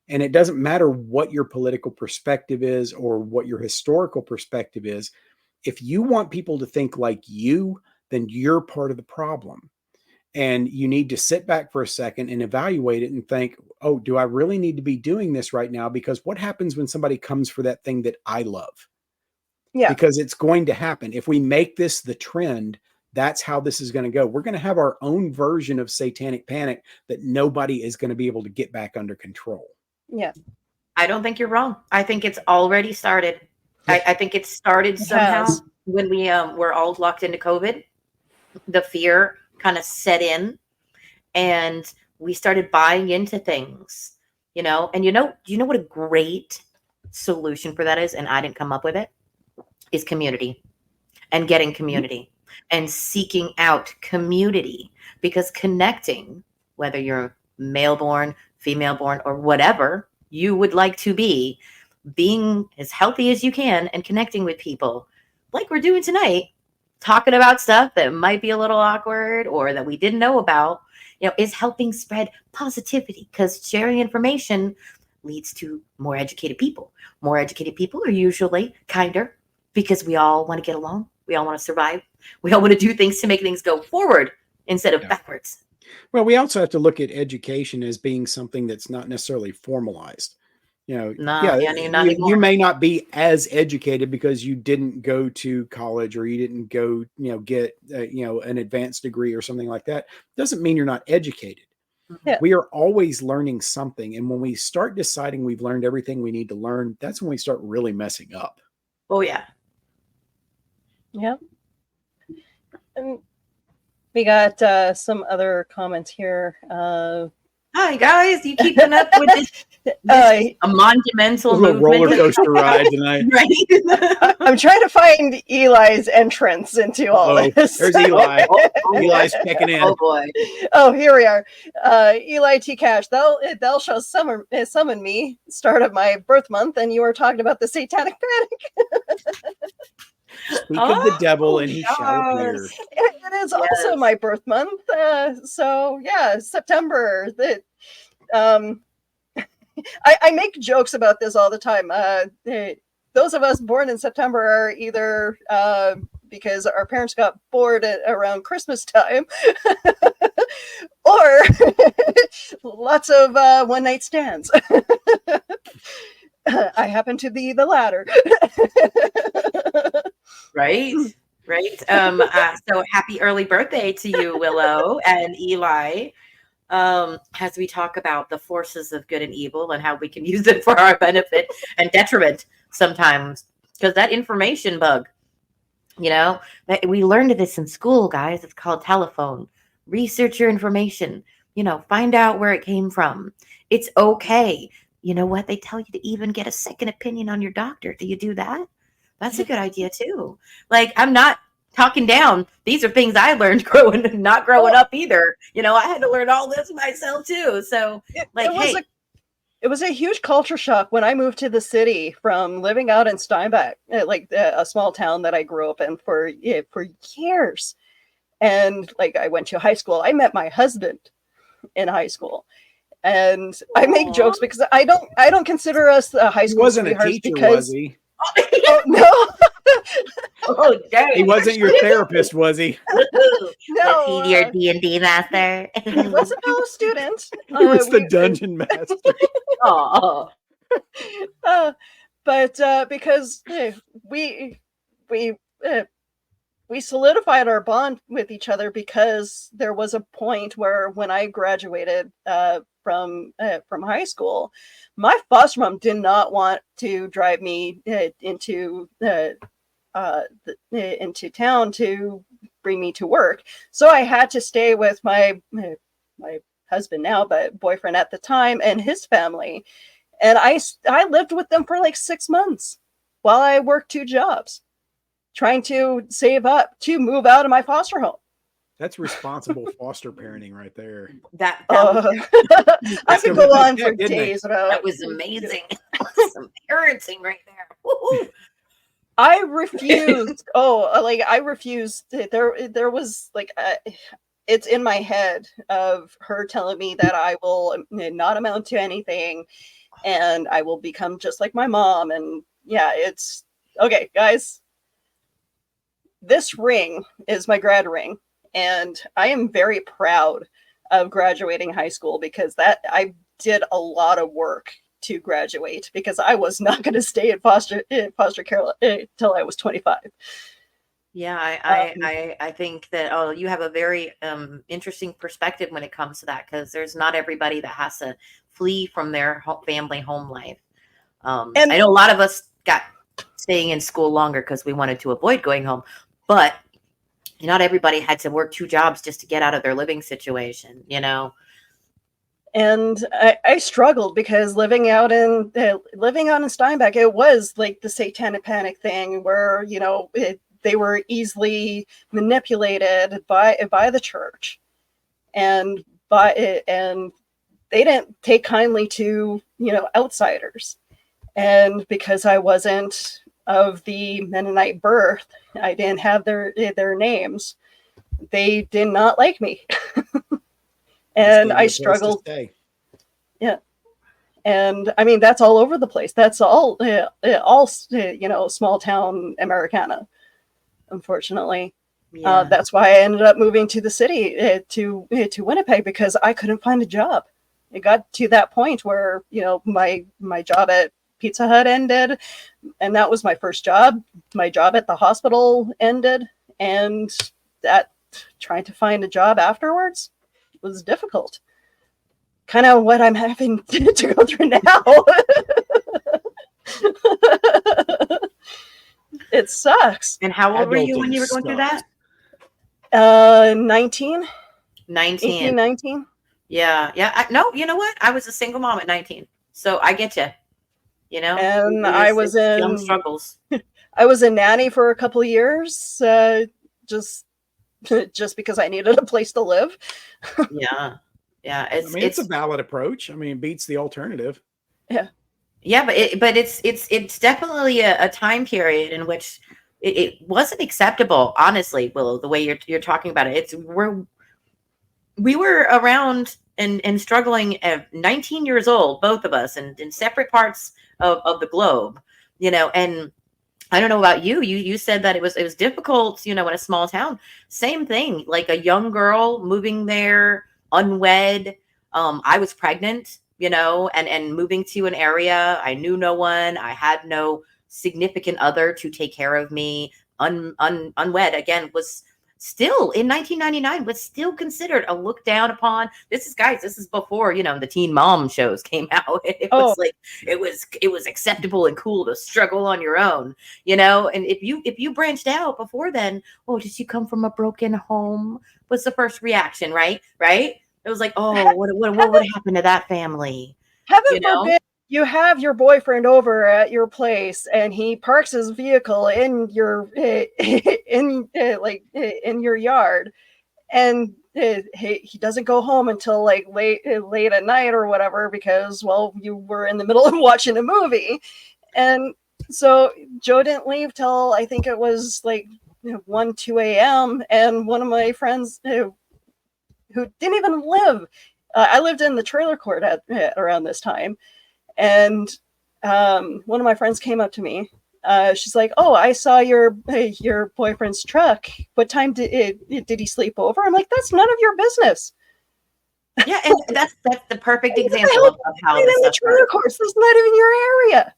And it doesn't matter what your political perspective is or what your historical perspective is. If you want people to think like you, then you're part of the problem. And you need to sit back for a second and evaluate it and think, oh, do I really need to be doing this right now? Because what happens when somebody comes for that thing that I love? Yeah. Because it's going to happen. If we make this the trend, that's how this is going to go. We're going to have our own version of satanic panic that nobody is going to be able to get back under control. Yeah. I don't think you're wrong. I think it's already started. I think it started somehow when we were all locked into COVID. The fear kind of set in, and we started buying into things, and you know what a great solution for that is, and I didn't come up with it, is community, and getting community and seeking out community, because connecting, whether you're male born, female born, or whatever you would like to be, being as healthy as you can and connecting with people like we're doing tonight, talking about stuff that might be a little awkward or that we didn't know about, is helping spread positivity, because sharing information leads to more educated people. More educated people are usually kinder, because we all want to get along. We all want to survive. We all want to do things to make things go forward instead of backwards. Well, we also have to look at education as being something that's not necessarily formalized. You may not be as educated because you didn't go to college or you didn't go, get, an advanced degree or something like that. Doesn't mean you're not educated. Yeah. We are always learning something. And when we start deciding we've learned everything we need to learn, that's when we start really messing up. Oh, yeah. Yep. And we got some other comments here. Hi guys, you keeping up with this a monumental movement? Roller coaster ride tonight. Right? I'm trying to find Eli's entrance into all this. There's Eli. Eli's checking in. Oh boy. Oh, here we are. Eli T. Cash, thou shall summon me, start of my birth month, and you were talking about the satanic panic. Speak of the devil and he shall appear. It is also my birth month. So yeah, September. I make jokes about this all the time. Those of us born in September are either because our parents got bored around Christmas time, or lots of one-night stands. I happen to be the latter. Right. So happy early birthday to you, Willow and Eli. As we talk about the forces of good and evil and how we can use it for our benefit and detriment sometimes, because that information bug, we learned this in school, guys. It's called telephone. Research your information, find out where it came from. It's okay. You know what? They tell you to even get a second opinion on your doctor. Do you do that? That's a good idea too. Like, I'm not talking down. These are things I learned not growing up either. I had to learn all this myself too. So it was a huge culture shock when I moved to the city from living out in Steinbach, like a small town that I grew up in for years. And like, I went to high school. I met my husband in high school. And I make jokes because I don't consider us high school. He wasn't a teacher, was he? Oh, no. Oh, dang. He wasn't your therapist, was he? No, was he your D&D master? He wasn't a student. He was the dungeon master. Oh, but because we solidified our bond with each other, because there was a point where when I graduated from high school, my foster mom did not want to drive me into town to bring me to work, so I had to stay with my husband now, but boyfriend at the time, and his family, and I lived with them for like 6 months while I worked 2 jobs, trying to save up to move out of my foster home. That's responsible foster parenting right there. I could go on for days about. That was amazing. Some parenting right there. Woo-hoo. I refused. I refused. There was like, it's in my head of her telling me that I will not amount to anything, and I will become just like my mom. And yeah, it's okay, guys. This ring is my grad ring, and I am very proud of graduating high school, because I did a lot of work to graduate, because I was not going to stay in foster care until I was 25. Yeah, I think that you have a very interesting perspective when it comes to that, because there's not everybody that has to flee from their family home life. And I know a lot of us got staying in school longer because we wanted to avoid going home, but not everybody had to work 2 jobs just to get out of their living situation, And I struggled, because living out in Steinbach, it was like the Satanic Panic thing, where they were easily manipulated by the church, and they didn't take kindly to outsiders. And because I wasn't of the Mennonite birth, I didn't have their names. They did not like me. And I struggled. Yeah. And I mean, that's all over the place. That's all small town Americana, unfortunately. Yeah. That's why I ended up moving to the city, to Winnipeg, because I couldn't find a job. It got to that point where, my job at Pizza Hut ended, and that was my first job. My job at the hospital ended, and that trying to find a job afterwards was difficult. Kind of what I'm having to go through now. It sucks. And how old were you when you were going through that? 19. 19. 18, 19. Yeah. No, you know what? I was a single mom at 19. So I get you. And I was in young struggles. I was a nanny for a couple of years, just because I needed a place to live. Yeah. It's a valid approach. I mean, it beats the alternative. Yeah, but it's definitely a time period in which it wasn't acceptable, honestly, Willow, the way you're talking about it. We were around and struggling at 19 years old, both of us, and in separate parts of the globe, and I don't know about you. You said that it was difficult, in a small town. Same thing, like a young girl moving there, unwed. I was pregnant, and moving to an area. I knew no one. I had no significant other to take care of me. Unwed again was still in 1999 was still considered a look down upon. This is before, the teen mom shows came out. It Oh, was like it was acceptable and cool to struggle on your own, and if you branched out before then, oh, did you come from a broken home, was the first reaction, right? It was like, oh, what would happen to that family, heaven you know forbid you have your boyfriend over at your place and he parks his vehicle in your in your yard, and he doesn't go home until like late at night or whatever because, well, you were in the middle of watching a movie. And so Joe didn't leave till I think it was like 1 2 a.m. And one of my friends who didn't even live, I lived in the trailer court at around this time, and one of my friends came up to me. She's like, "Oh, I saw your boyfriend's truck. What time did he sleep over?" I'm like, "That's none of your business." yeah, and that's the perfect What the example hell of how in this the stuff trailer works. courts? That's not even your area.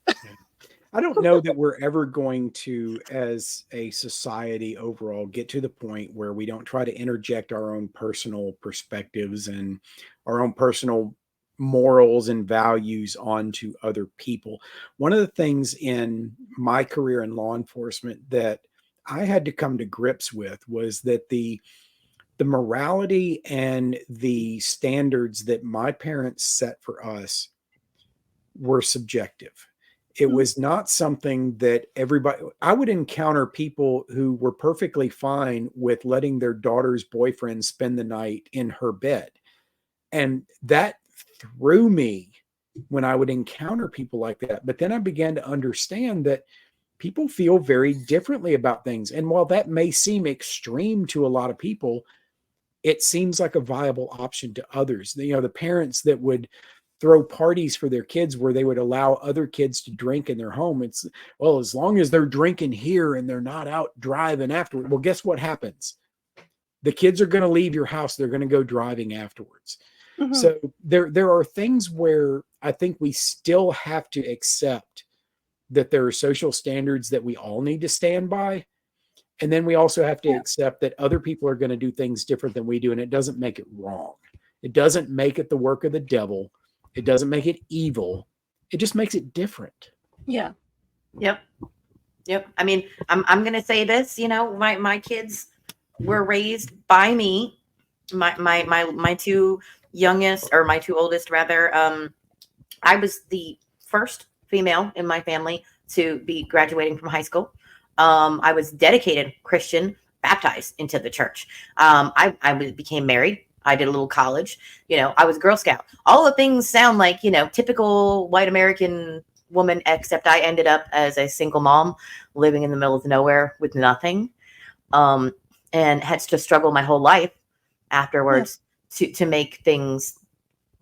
I don't know that we're ever going to, as a society overall, get to the point where we don't try to interject our own personal perspectives and our own personal morals and values onto other people. One of the things in my career in law enforcement that I had to come to grips with was that the morality and the standards that my parents set for us were subjective. It was not something that everybody, I would encounter people who were perfectly fine with letting their daughter's boyfriend spend the night in her bed. And that threw me when I would encounter people like that. But then I began to understand that people feel very differently about things. And while that may seem extreme to a lot of people, it seems like a viable option to others. The parents that would throw parties for their kids where they would allow other kids to drink in their home. It's, well, as long as they're drinking here and they're not out driving afterward. Well, guess what happens? The kids are going to leave your house. They're going to go driving afterwards. Mm-hmm. So there are things where I think we still have to accept that there are social standards that we all need to stand by. And then we also have to accept that other people are going to do things different than we do. And it doesn't make it wrong. It doesn't make it the work of the devil. It doesn't make it evil. It just makes it different. Yeah. Yep. I mean, I'm gonna say this. My kids were raised by me. My two youngest, or my two oldest rather. I was the first female in my family to be graduating from high school. I was dedicated Christian, baptized into the church. I became married. I did a little college. I was Girl Scout. All the things sound like, typical white American woman, except I ended up as a single mom living in the middle of nowhere with nothing. And had to struggle my whole life afterwards to make things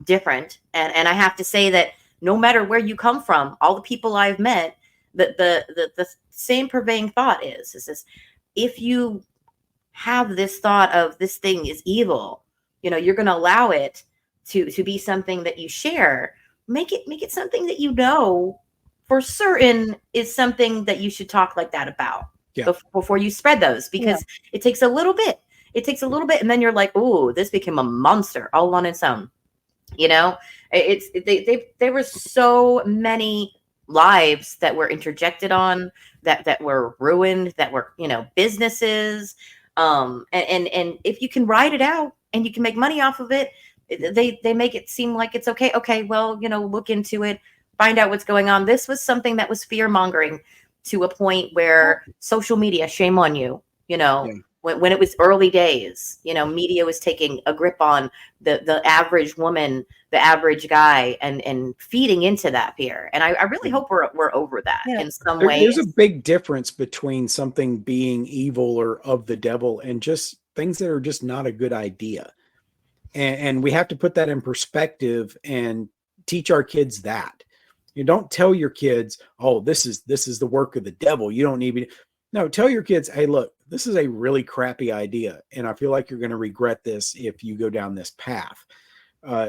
different. And I have to say that no matter where you come from, all the people I've met, the same pervading thought is this: if you have this thought of this thing is evil, you're going to allow it to be something that you share. Make it something that for certain is something that you should talk like that about before you spread those, because it takes a little bit. It takes a little bit, and then you're like, "Oh, this became a monster all on its own." There were so many lives that were interjected on, that were ruined, that were businesses, and if you can write it out and you can make money off of it, they make it seem like it's okay, well, look into it, find out what's going on. This was something that was fear mongering to a point where social media, shame on you, when it was early days, media was taking a grip on the average woman, the average guy, and feeding into that fear. And I really hope we're over that in some ways. There's a big difference between something being evil or of the devil and just things that are just not a good idea. And we have to put that in perspective and teach our kids that. You don't tell your kids, oh, this is the work of the devil. You don't need me. No, tell your kids, hey, look, this is a really crappy idea. And I feel like you're going to regret this if you go down this path.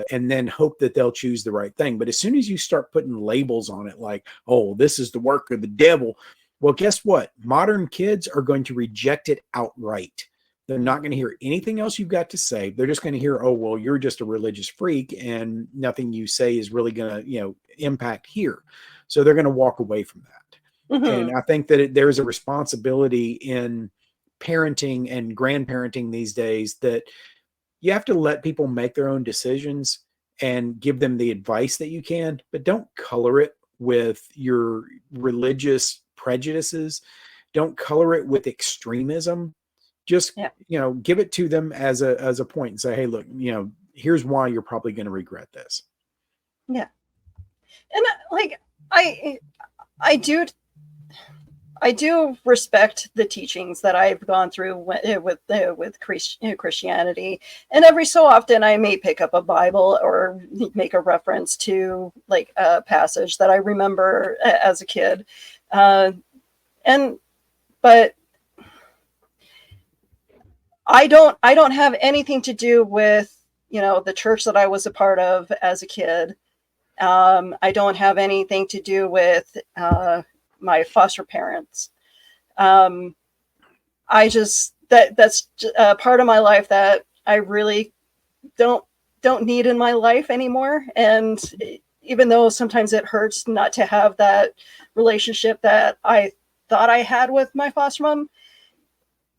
And then hope that they'll choose the right thing. But as soon as you start putting labels on it, like, oh, this is the work of the devil. Well, guess what? Modern kids are going to reject it outright. They're not going to hear anything else you've got to say. They're just going to hear, oh, well, you're just a religious freak and nothing you say is really going to, impact here. So they're going to walk away from that. Mm-hmm. And I think that there's a responsibility in parenting and grandparenting these days that you have to let people make their own decisions and give them the advice that you can, but don't color it with your religious prejudices. Don't color it with extremism. Just, give it to them as a point and say, hey, look, here's why you're probably going to regret this. Yeah. And I do respect the teachings that I've gone through with Christianity, and every so often I may pick up a Bible or make a reference to like a passage that I remember as a kid, but I don't have anything to do with the church that I was a part of as a kid. I don't have anything to do with my foster parents. That's a part of my life that I really don't need in my life anymore. And even though sometimes it hurts not to have that relationship that I thought I had with my foster mom,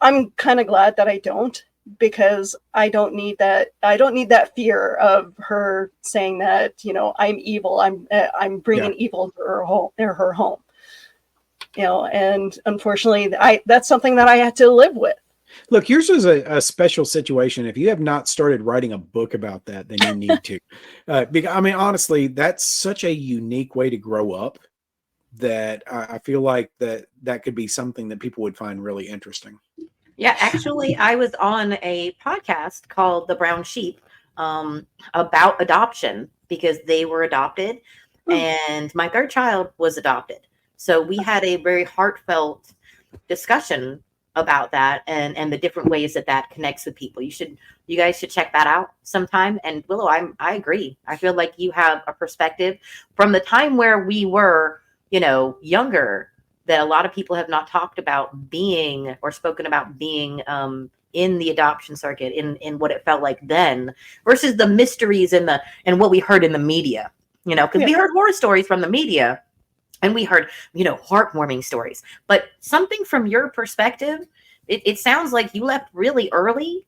I'm kind of glad that I don't, because I don't need that. I don't need that fear of her saying that, I'm evil. I'm bringing evil to her home. And unfortunately, that's something that I had to live with. Look, yours was a special situation. If you have not started writing a book about that, then you need to. Because, honestly, that's such a unique way to grow up that I feel like that could be something that people would find really interesting. Yeah, actually, I was on a podcast called The Brown Sheep about adoption because they were adopted and my third child was adopted. So we had a very heartfelt discussion about that and the different ways that connects with people. You guys should check that out sometime. And Willow, I agree. I feel like you have a perspective from the time where we were, younger, that a lot of people have not talked about being or spoken about being in the adoption circuit, in what it felt like then versus the mysteries and what we heard in the media, because we heard horror stories from the media and we heard, heartwarming stories, but something from your perspective, it sounds like you left really early.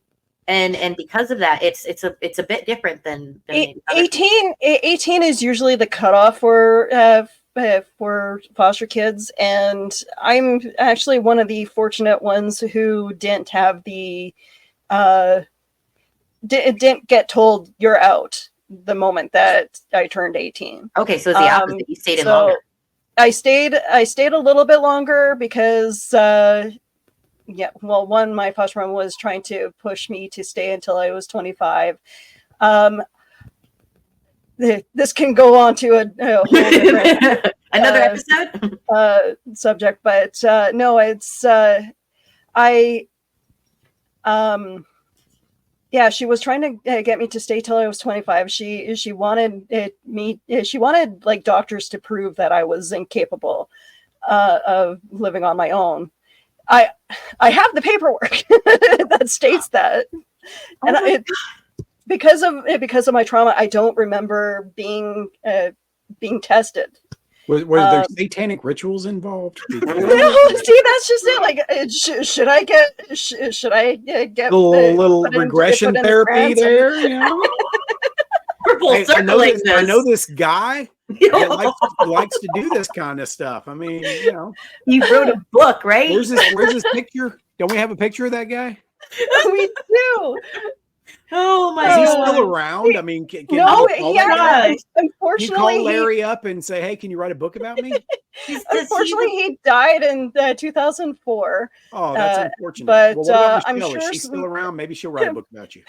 And because of that, it's a bit different than 18 is usually the cutoff for foster kids, and I'm actually one of the fortunate ones who didn't have the didn't get told you're out the moment that I turned 18. Okay, so it's the opposite. You stayed in longer. I stayed a little bit longer because one, my foster mom was trying to push me to stay until I was 25. This can go on to a whole different another episode subject, but no, it's she was trying to get me to stay till I was 25. She wanted she wanted like doctors to prove that I was incapable of living on my own. I have the paperwork that states that, and because of my trauma, I don't remember being tested. Were there satanic rituals involved? No, see, that's just it. Like, should I get a little regression therapy there? We're full circling this. I know this guy that likes to do this kind of stuff. I mean, you wrote a book, right? Where's this picture? Don't we have a picture of that guy? We do. Oh my Is he god. still around? I mean, can No, you call he that guy? actually, Can you unfortunately, call Larry up and say, "Hey, can you write a book about me?" unfortunately, he died in 2004. Oh, that's unfortunate. But Well, what about I'm Michelle? sure Is she still around? Maybe she'll write a book about you.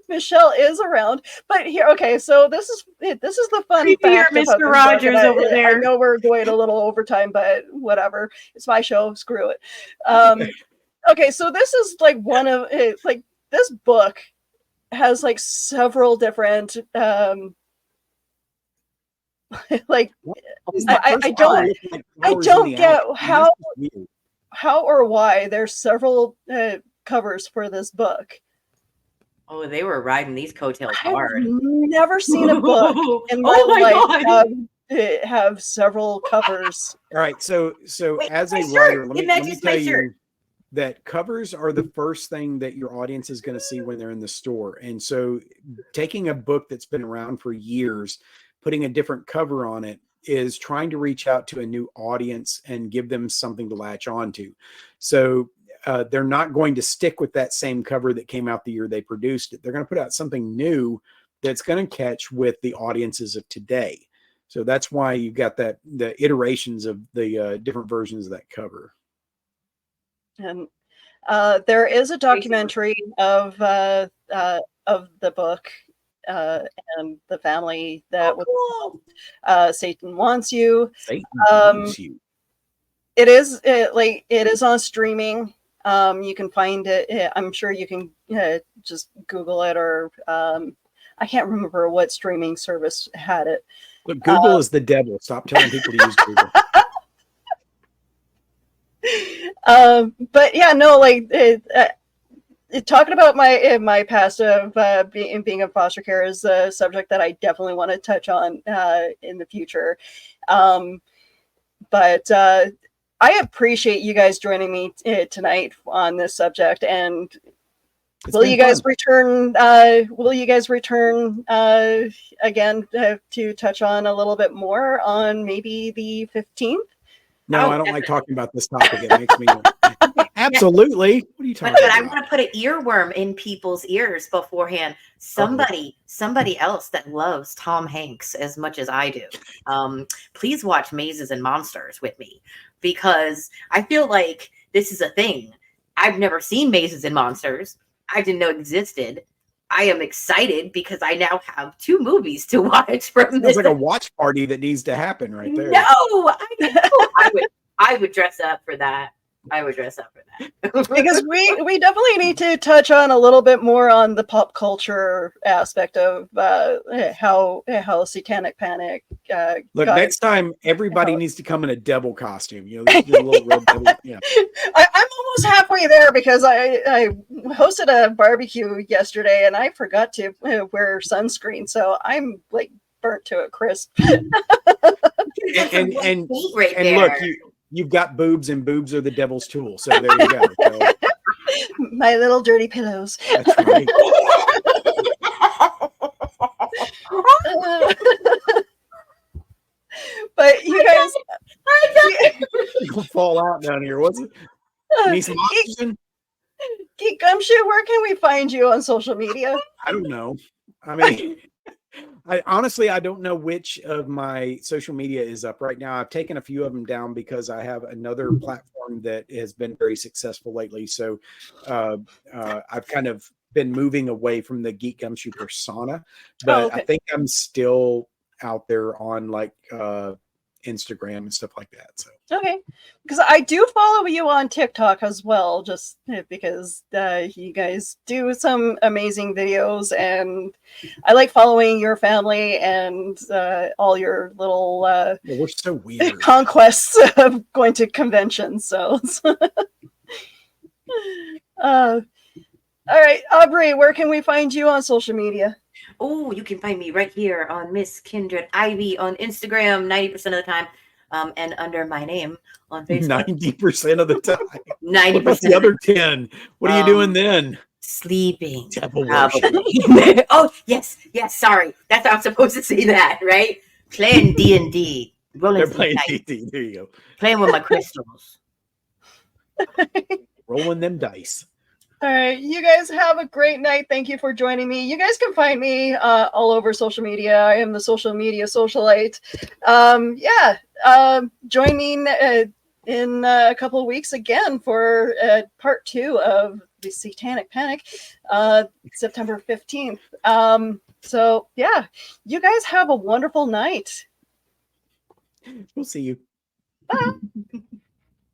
Michelle is around. But here, okay, so this is the fun Creepier fact about Mr. this book, Rogers and over I there. know we're going a little overtime, but whatever. It's my show. Screw it. Okay, so this is like one of like this book has like several different like I don't get how or why there's several covers for this book. Oh, they were riding these coattails I've hard. never seen a book in my life have several covers. All right, so Wait, as a my writer, shirt. let me Matches my tell shirt. you that covers are the first thing that your audience is going to see when they're in the store. And so taking a book that's been around for years, putting a different cover on it is trying to reach out to a new audience and give them something to latch on to. So they're not going to stick with that same cover that came out the year they produced it. They're going to put out something new that's going to catch with the audiences of today. So that's why you got the iterations of the different versions of that cover. And there is a documentary of the book and the family that was Satan Wants You. Satan Wants You. It is on streaming. You can find it. I'm sure you can just Google it, or I can't remember what streaming service had it. Look, Google is the devil. Stop telling people to use Google. But yeah, no, like talking about my past of being in foster care is a subject that I definitely want to touch on in the future. But I appreciate you guys joining me tonight on this subject. And will you guys return? Will you guys return again to touch on a little bit more on maybe the 15th? No, I don't like talking about this topic. It makes me absolutely. What are you talking about? I want to put an earworm in people's ears beforehand. Somebody else that loves Tom Hanks as much as I do. Please watch Mazes and Monsters with me, because I feel like this is a thing. I've never seen Mazes and Monsters. I didn't know it existed. I am excited because I now have 2 movies to watch from this. It's like a watch party that needs to happen right there. No, I would dress up for that. I would dress up for that. Because we definitely need to touch on a little bit more on the pop culture aspect of how Satanic Panic. Look, next time everybody needs to come in a devil costume. You know, a little red devil. Yeah. I'm almost halfway there, because I hosted a barbecue yesterday and I forgot to wear sunscreen, so I'm like burnt to a crisp. and look, you've got boobs, and boobs are the devil's tool. So there you go. So, my little dirty pillows. That's right. But you guys, you'll fall out down here. What's it? Need some oxygen? Geek Gumshoe, where can we find you on social media? I don't know. I mean, I honestly don't know which of my social media is up right now. I've taken a few of them down because I have another platform that has been very successful lately. So I've kind of been moving away from the Geek Gumshoe persona, but I think I'm still out there on like Instagram and stuff like that. So okay, because I do follow you on TikTok as well, just because you guys do some amazing videos, and I like following your family and all your little we're so weird conquests of going to conventions. So all right, Aubrey, where can we find you on social media? Oh, you can find me right here on Miss Kindred Ivy on Instagram 90% of the time, and under my name on Facebook. 90% of the time. 90%. What's the other 10? What are you doing then? Sleeping. Devil worship. Oh, yes. Sorry, that's how I'm supposed to say that, right? Playing D&D. They're playing D&D. There you go. Playing with my crystals. Rolling them dice. All right, you guys have a great night. Thank you for joining me. You guys can find me all over social media. I am the social media socialite. Joining in a couple of weeks again for part 2 of the Satanic Panic, September 15th. So yeah, you guys have a wonderful night. We'll see you. Bye.